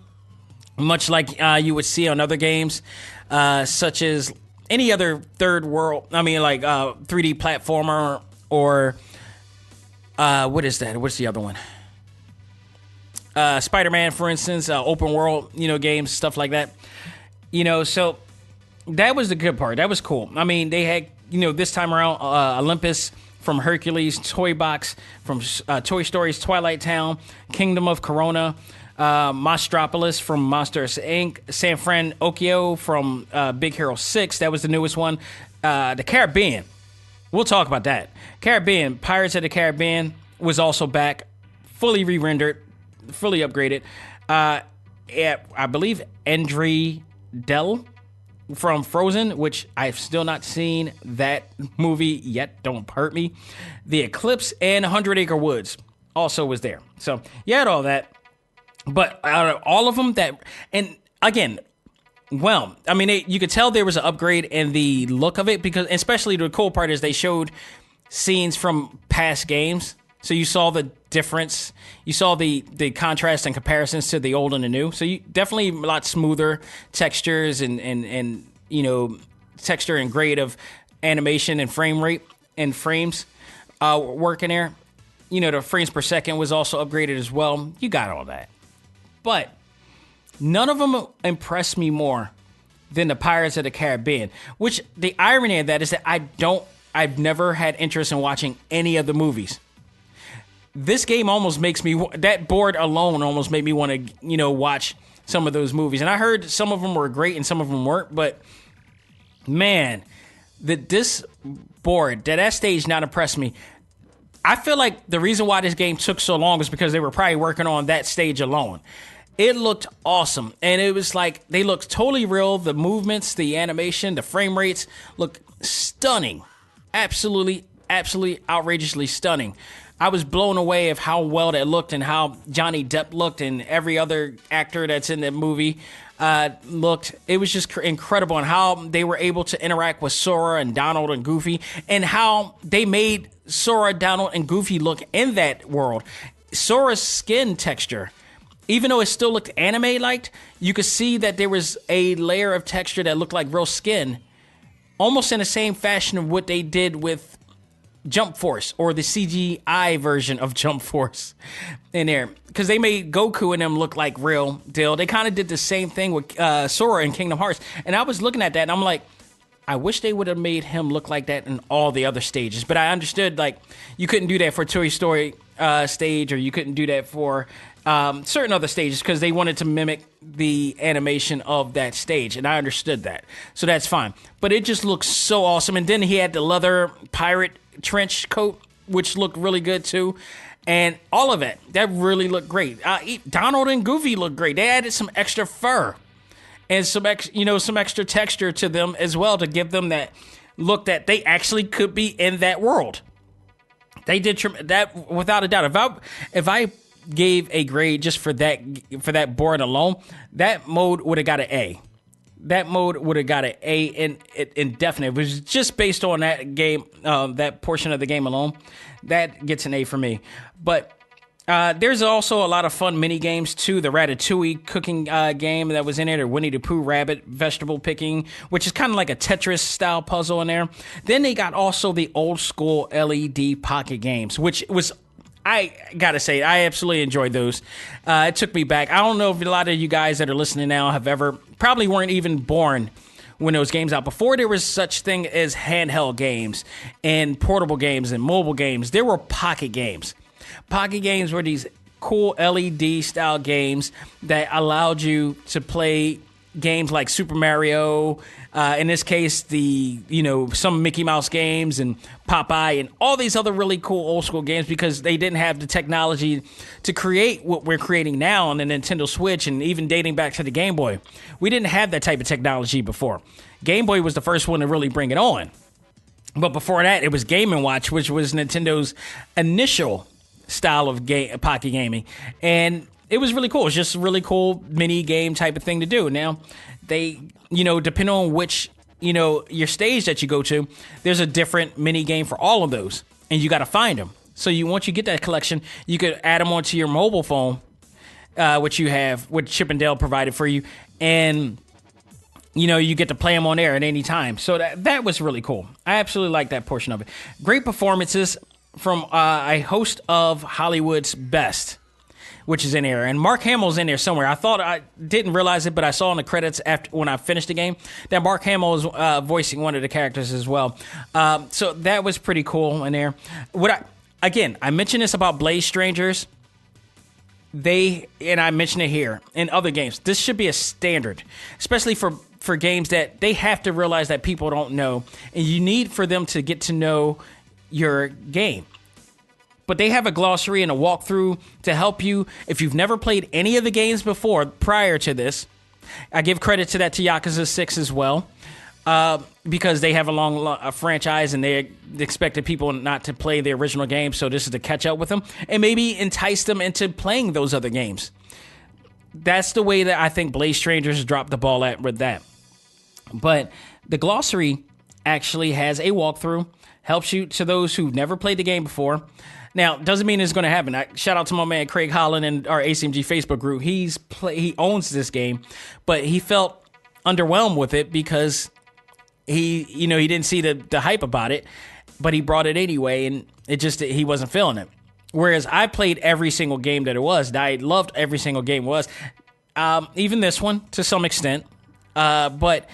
much like you would see on other games, such as any other 3D platformer or what is that? What's the other one? Spider-Man, for instance, open world, games, stuff like that. So that was the good part. That was cool. They had, this time around, Olympus from Hercules, Toy Box from Toy Story's Twilight Town, Kingdom of Corona, Monstropolis from Monsters, Inc., San Fran Okio from Big Hero 6. That was the newest one. The Caribbean. We'll talk about that. Caribbean, Pirates of the Caribbean was also back, fully re-rendered, fully upgraded. I believe Endry Dell from Frozen, which I've still not seen that movie yet. Don't hurt me. The Eclipse and 100 Acre Woods also was there. So you had all that. But out of all of them and again, well, you could tell there was an upgrade in the look of it, because especially the cool part is they showed scenes from past games. So you saw the difference. You saw the contrast and comparisons to the old and the new. So you definitely a lot smoother textures and texture and grade of animation and frame rate and frames working there. The frames per second was also upgraded as well. You got all that. But none of them impressed me more than the Pirates of the Caribbean, which the irony of that is that I've never had interest in watching any of the movies. This game almost makes me, that board alone almost made me want to, watch some of those movies. And I heard some of them were great and some of them weren't, but man, this board, that stage not impressed me. I feel like the reason why this game took so long is because they were probably working on that stage alone. It looked awesome, and it was like they looked totally real. The movements, the animation, the frame rates look stunning. Absolutely outrageously stunning. I was blown away of how well that looked and how Johnny Depp looked and every other actor that's in that movie looked. It was just incredible, and how they were able to interact with Sora and Donald and Goofy, and how they made Sora, Donald, and Goofy look in that world. Sora's skin texture, even though it still looked anime-like, you could see that there was a layer of texture that looked like real skin, almost in the same fashion of what they did with Jump Force, or the CGI version of Jump Force in there. Because they made Goku and them look like real deal. They kind of did the same thing with Sora in Kingdom Hearts. And I was looking at that and I'm like, I wish they would have made him look like that in all the other stages. But I understood, like, you couldn't do that for Toy Story stage, or you couldn't do that for certain other stages because they wanted to mimic the animation of that stage, and I understood that. So that's fine. But it just looks so awesome. And then he had the leather pirate trench coat, which looked really good too. And all of it, that really looked great. Donald and Goofy looked great. They added some extra fur and some extra texture to them as well to give them that look that they actually could be in that world. They did that without a doubt. If I gave a grade just for that board alone, that mode would have got an A. That mode would have got an A indefinite. It was just based on that game, that portion of the game alone. That gets an A for me. But there's also a lot of fun mini games too. The Ratatouille cooking game that was in there. The Winnie the Pooh rabbit vegetable picking, which is kind of like a Tetris style puzzle in there. Then they got also the old school LED pocket games, which was, I gotta say, I absolutely enjoyed those. It took me back. I don't know if a lot of you guys that are listening now have probably weren't even born when those games out. Before there was such thing as handheld games and portable games and mobile games, there were pocket games. Pocket games were these cool LED style games that allowed you to play games like Super Mario, in this case, some Mickey Mouse games and Popeye and all these other really cool old school games, because they didn't have the technology to create what we're creating now on the Nintendo Switch, and even dating back to the Game Boy. We didn't have that type of technology before. Game Boy was the first one to really bring it on. But before that, it was Game & Watch, which was Nintendo's initial style of pocket gaming. And it was really cool. It was just a really cool mini game type of thing to do. Now, they, depending on which, your stage that you go to, there's a different mini game for all of those. And you got to find them. So once you get that collection, you could add them onto your mobile phone, which you have, which Chip and Dale provided for you. And, you get to play them on there at any time. So that was really cool. I absolutely like that portion of it. Great performances from a host of Hollywood's best, which is in there. And Mark Hamill's in there somewhere. I didn't realize it, but I saw in the credits when I finished the game that Mark Hamill was voicing one of the characters as well. So that was pretty cool in there. I mentioned this about Blaze Strangers. And I mentioned it here in other games. This should be a standard, especially for games that they have to realize that people don't know, and you need for them to get to know your game. But they have a glossary and a walkthrough to help you if you've never played any of the games before prior to this. I give credit to Yakuza 6 as well, because they have a long franchise and they expected people not to play the original game, so this is to catch up with them and maybe entice them into playing those other games. That's the way that I think Blaze Strangers dropped the ball with that. But the glossary actually has a walkthrough, helps you to those who've never played the game before. Now, doesn't mean it's going to happen. Shout out to my man Craig Holland and our A.C.M.G Facebook group. He owns this game, but he felt underwhelmed with it because he didn't see the hype about it, but he brought it anyway, and he wasn't feeling it. Whereas I played every single game that it was, and I loved every single game it was, even this one to some extent. But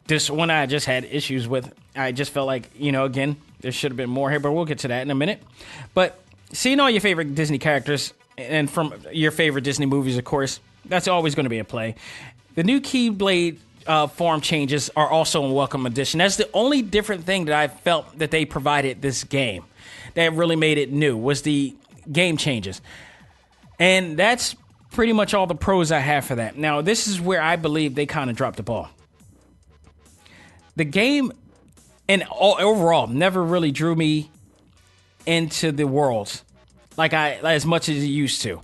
this one I just had issues with. I just felt like, again, there should have been more here, but we'll get to that in a minute. But seeing all your favorite Disney characters and from your favorite Disney movies, of course, that's always going to be a play. The new Keyblade form changes are also in Welcome Edition. That's the only different thing that I felt that they provided this game that really made it new was the game changes. And that's pretty much all the pros I have for that. Now, this is where I believe they kind of dropped the ball. The game, and overall, never really drew me into the worlds as much as it used to.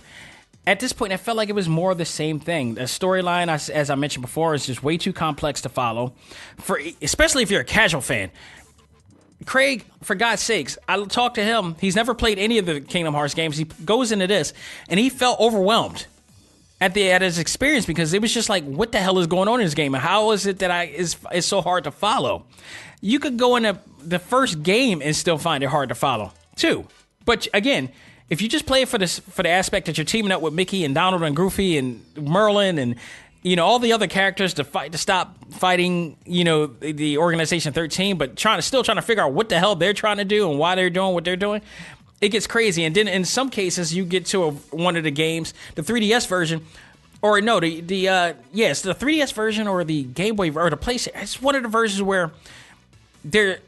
At this point, I felt like it was more of the same thing. The storyline, as I mentioned before, is just way too complex to follow, especially if you're a casual fan. Craig, for God's sakes, I talked to him. He's never played any of the Kingdom Hearts games. He goes into this, and he felt overwhelmed at his experience because it was just like, what the hell is going on in this game? And how is it that it's so hard to follow? You could go into the first game and still find it hard to follow, too. But again, if you just play it for the aspect that you're teaming up with Mickey and Donald and Goofy and Merlin and all the other characters to stop fighting, the Organization 13, but still trying to figure out what the hell they're trying to do and why they're doing what they're doing, it gets crazy. And then in some cases, you get to one of the games, the 3DS version, or no, the 3DS version or the Game Boy or the PlayStation. It's one of the versions where there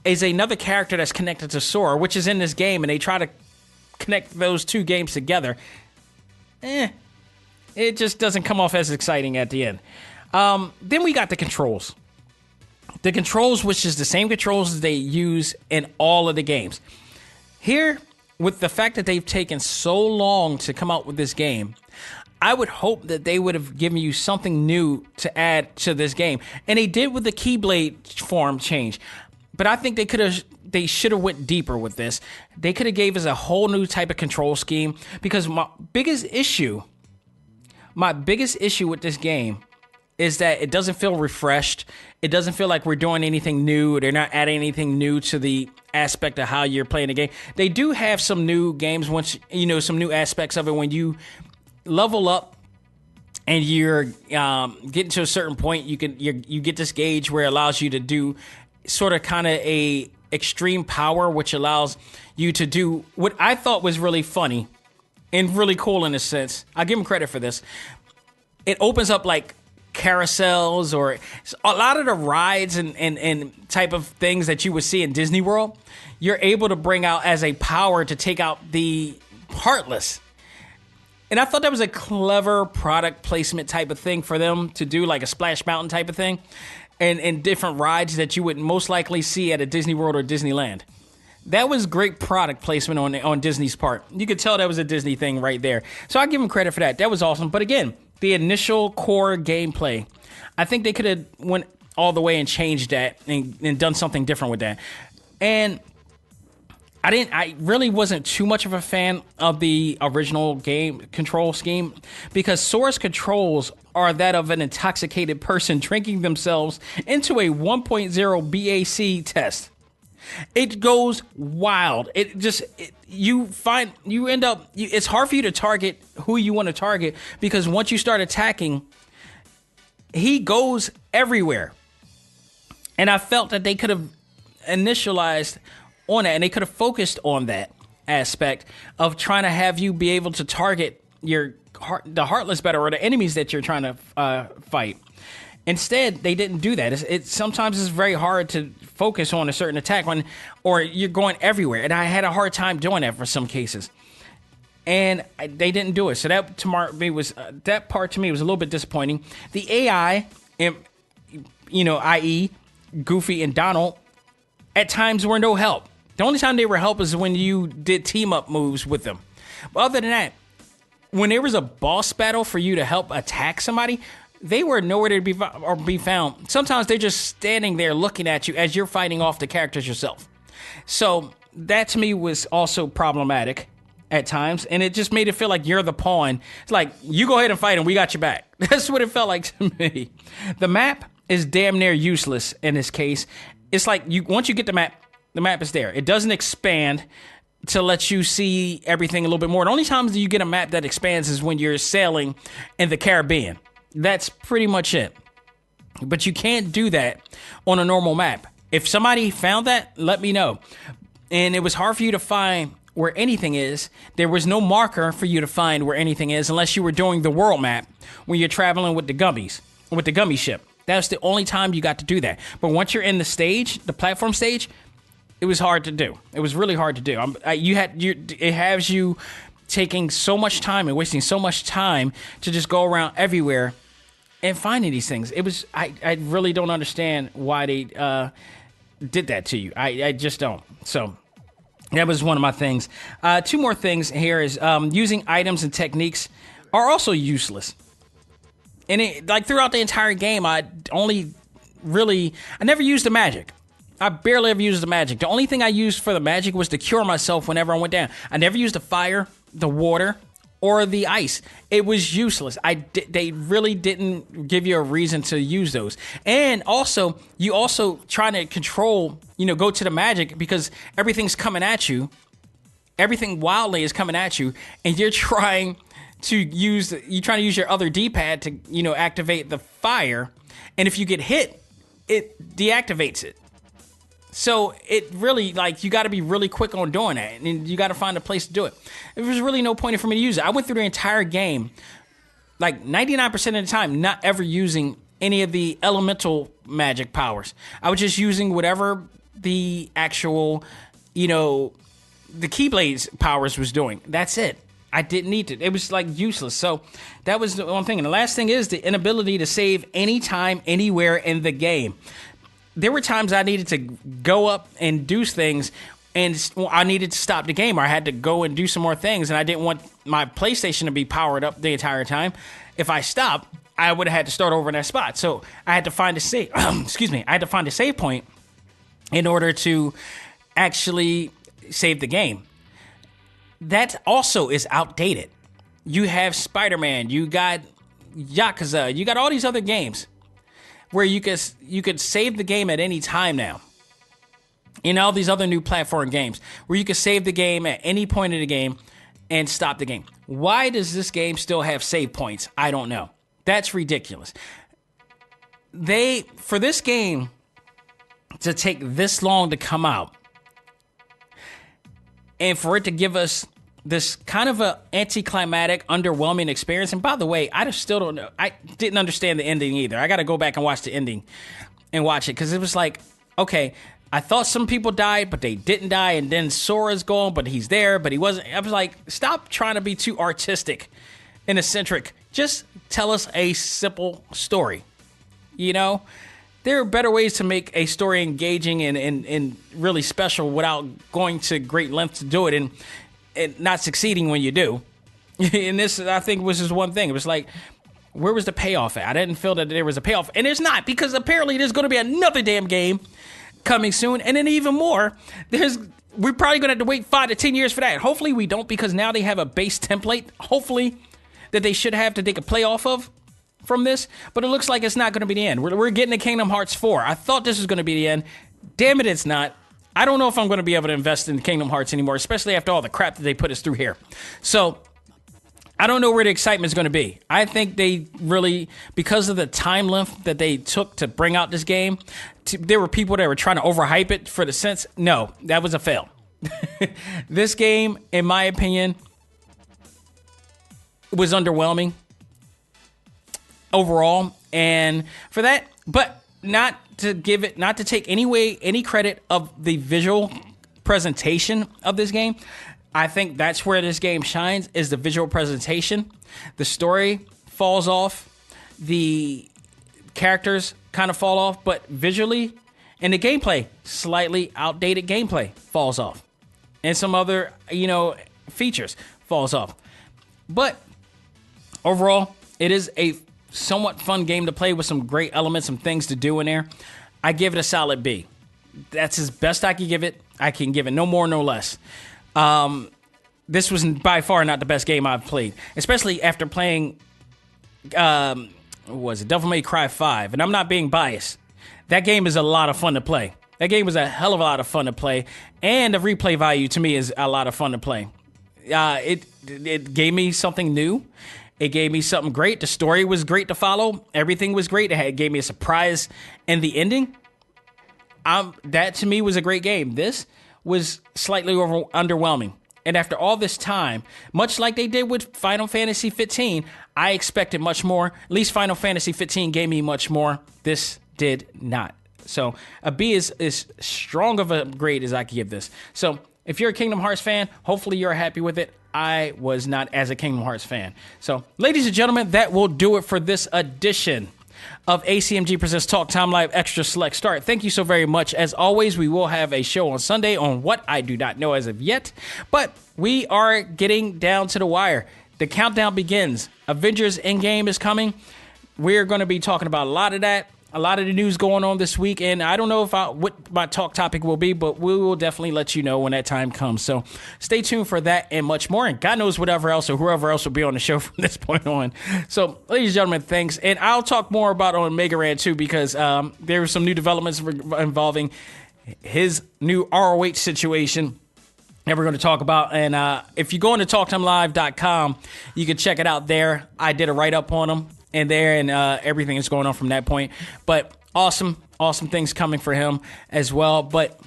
is another character that's connected to Sora, which is in this game, and they try to connect those two games together. It just doesn't come off as exciting at the end. Then we got the controls. The controls, which is the same controls they use in all of the games. Here, with the fact that they've taken so long to come out with this game, I would hope that they would have given you something new to add to this game. And they did with the Keyblade form change. But I think they should have went deeper with this. They could have gave us a whole new type of control scheme, because my biggest issue with this game is that it doesn't feel refreshed. It doesn't feel like we're doing anything new. They're not adding anything new to the aspect of how you're playing the game. They do have some new games, some new aspects of it when you level up and you're getting to a certain point. You get this gauge where it allows you to do sort of kind of a extreme power, which allows you to do what I thought was really funny and really cool in a sense. I'll give them credit for this. It opens up like carousels or a lot of the rides and type of things that you would see in Disney World. You're able to bring out as a power to take out the Heartless. And I thought that was a clever product placement type of thing for them to do, like a Splash Mountain type of thing. And different rides that you would most likely see at a Disney World or Disneyland. That was great product placement on Disney's part. You could tell that was a Disney thing right there. So I give them credit for that. That was awesome. But again, the initial core gameplay, I think they could have went all the way and changed that and done something different with that. And I really wasn't too much of a fan of the original game control scheme, because Sora's controls are that of an intoxicated person drinking themselves into a 1.0 BAC test. It goes wild. It's hard for you to target who you want to target, because once you start attacking, he goes everywhere. And I felt that they could have initialized on that, and they could have focused on that aspect of trying to have you be able to target the Heartless better, or the enemies that you're trying to fight. Instead, they didn't do that. Sometimes it's very hard to focus on a certain attack or you're going everywhere, and I had a hard time doing that for some cases. And they didn't do it, so that part to me was a little bit disappointing. The AI, i.e., Goofy and Donald, at times were no help. The only time they were help is when you did team-up moves with them. But other than that, when there was a boss battle for you to help attack somebody, they were nowhere to be found. Sometimes they're just standing there looking at you as you're fighting off the characters yourself. So that to me was also problematic at times, and it just made it feel like you're the pawn. It's like, you go ahead and fight and we got your back. That's what it felt like to me. The map is damn near useless in this case. It's like once you get the map is there. It doesn't expand to let you see everything a little bit more. The only times that you get a map that expands is when you're sailing in the Caribbean. That's pretty much it. But you can't do that on a normal map. If somebody found that, let me know. And it was hard for you to find where anything is. There was no marker for you to find where anything is unless you were doing the world map when you're traveling with the gummy ship. That's the only time you got to do that. But once you're in the stage, the platform stage, it was hard to do. It was really hard to do. It has you taking so much time and wasting so much time to just go around everywhere and finding these things. I really don't understand why they did that to you. I just don't. So that was one of my things. Two more things here is using items and techniques are also useless. And throughout the entire game, I never used the magic. I barely ever used the magic. The only thing I used for the magic was to cure myself whenever I went down. I never used the fire, the water, or the ice. It was useless. They really didn't give you a reason to use those. And also, you also trying to control, go to the magic because everything's coming at you. Everything wildly is coming at you, and you're trying to use your other D-pad to, activate the fire. And if you get hit, it deactivates it. So it really, you got to be really quick on doing that, and you got to find a place to do it. There was really no point for me to use it. I went through the entire game, 99% of the time, not ever using any of the elemental magic powers. I was just using whatever the actual, the Keyblades powers was doing. That's it. I didn't need to. It was useless. So that was the one thing. And the last thing is the inability to save anytime, anywhere in the game. There were times I needed to go up and do things, and I needed to stop the game, or I had to go and do some more things, and I didn't want my PlayStation to be powered up the entire time. If I stopped, I would have had to start over in that spot. So I had to find a save. Excuse me. I had to find a save point in order to actually save the game. That also is outdated. You have Spider-Man. You got Yakuza. You got all these other games where you could save the game at any time now. In all these other new platform games, where you could save the game at any point in the game and stop the game. Why does this game still have save points? I don't know. That's ridiculous. For this game to take this long to come out, and for it to give us this kind of a anticlimactic, underwhelming experience. And by the way, I just still don't know. I didn't understand the ending either. I got to go back and watch the ending and watch it, because it was okay, I thought some people died, but they didn't die. And then Sora's gone, but he's there, but he wasn't. I was stop trying to be too artistic and eccentric. Just tell us a simple story. There are better ways to make a story engaging and really special without going to great lengths to do it and not succeeding when you do. And this, I think, was just one thing. It was where was the payoff at? I didn't feel that there was a payoff. And there's not, because apparently there's going to be another damn game coming soon. And then even more, we're probably going to have to wait 5 to 10 years for that. Hopefully we don't, because now they have a base template, hopefully, that they should have to take a play off of from this. But it looks like it's not going to be the end. We're getting to Kingdom Hearts 4. I thought this was going to be the end. Damn it, it's not. I don't know if I'm going to be able to invest in Kingdom Hearts anymore, especially after all the crap that they put us through here. So I don't know where the excitement is going to be. I think they really, because of the time length that they took to bring out this game, there were people that were trying to overhype it for the sense. No, that was a fail. This game, in my opinion, was underwhelming overall. And for that, but not to take any credit of the visual presentation of this game. I think that's where this game shines, is the visual presentation. The story falls off. The characters kind of fall off, but visually and the gameplay, slightly outdated gameplay falls off. And some other, features falls off. But overall, it is a somewhat fun game to play with some great elements, some things to do in there. I give it a solid B. That's as best I can give it. I can give it no more, no less. This was by far not the best game I've played, especially after playing, what was it, Devil May Cry 5. And I'm not being biased. That game is a lot of fun to play. That game was a hell of a lot of fun to play. And the replay value to me is a lot of fun to play. It gave me something new. It gave me something great. The story was great to follow. Everything was great. It gave me a surprise in the ending. That to me was a great game. This was slightly underwhelming. And after all this time, much like they did with Final Fantasy 15, I expected much more. At least Final Fantasy 15 gave me much more. This did not. So a B is strong of a grade as I can give this. So if you're a Kingdom Hearts fan, hopefully you're happy with it. I was not as a Kingdom Hearts fan. So ladies and gentlemen, that will do it for this edition of A.C.M.G. Presents Talk Time Live Extra Select Start. Thank you so very much. As always, we will have a show on Sunday on what I do not know as of yet, but we are getting down to the wire. The countdown begins. Avengers Endgame is coming. We're going to be talking about a lot of that, a lot of the news going on this week, and I don't know what my talk topic will be, but we will definitely let you know when that time comes. So stay tuned for that and much more, and God knows whatever else or whoever else will be on the show from this point on. So, ladies and gentlemen, thanks, and I'll talk more about on Mega Ran too, because there were some new developments involving his new ROH situation that we're going to talk about. And if you go into TalkTimeLive.com, you can check it out there. I did a write-up on him and everything is going on from that point. But awesome things coming for him as well. But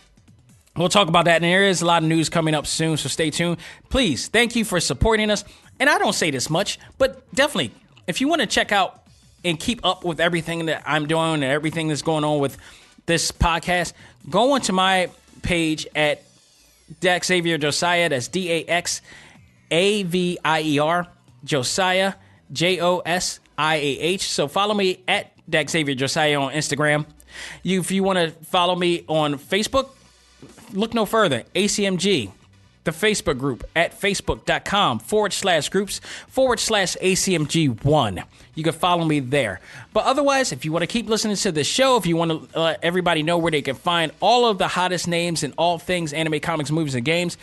we'll talk about that. And there is a lot of news coming up soon, so stay tuned. Please, thank you for supporting us. And I don't say this much, but definitely, if you want to check out and keep up with everything that I'm doing and everything that's going on with this podcast, go onto my page at Dax Xavier Josiah. That's DAXAVIER Josiah, JOSIAH. So follow me at Dax Xavier Josiah on Instagram. If you want to follow me on Facebook, look no further. A.C.M.G. The Facebook group at facebook.com/groups/ACMG1. You can follow me there. But otherwise, if you want to keep listening to the show, if you want to let everybody know where they can find all of the hottest names in all things anime, comics, movies, and games,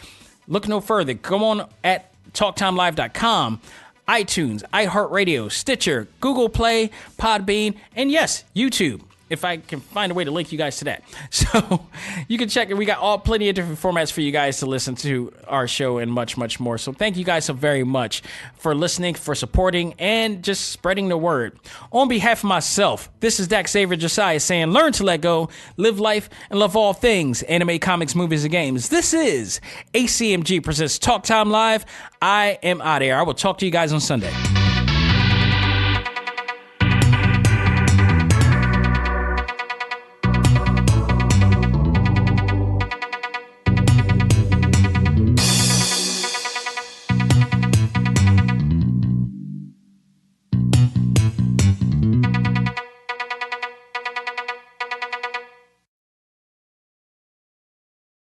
look no further. Come on at TalkTimeLive.com, iTunes, iHeartRadio, Stitcher, Google Play, Podbean, and yes, YouTube, if I can find a way to link you guys to that. So you can check it. We got plenty of different formats for you guys to listen to our show and much, much more. So thank you guys so very much for listening, for supporting, and just spreading the word. On behalf of myself, this is Dax Xavier Josiah saying, learn to let go, live life, and love all things anime, comics, movies, and games. This is A.C.M.G. Presents Talk Time Live. I am out of here. I will talk to you guys on Sunday.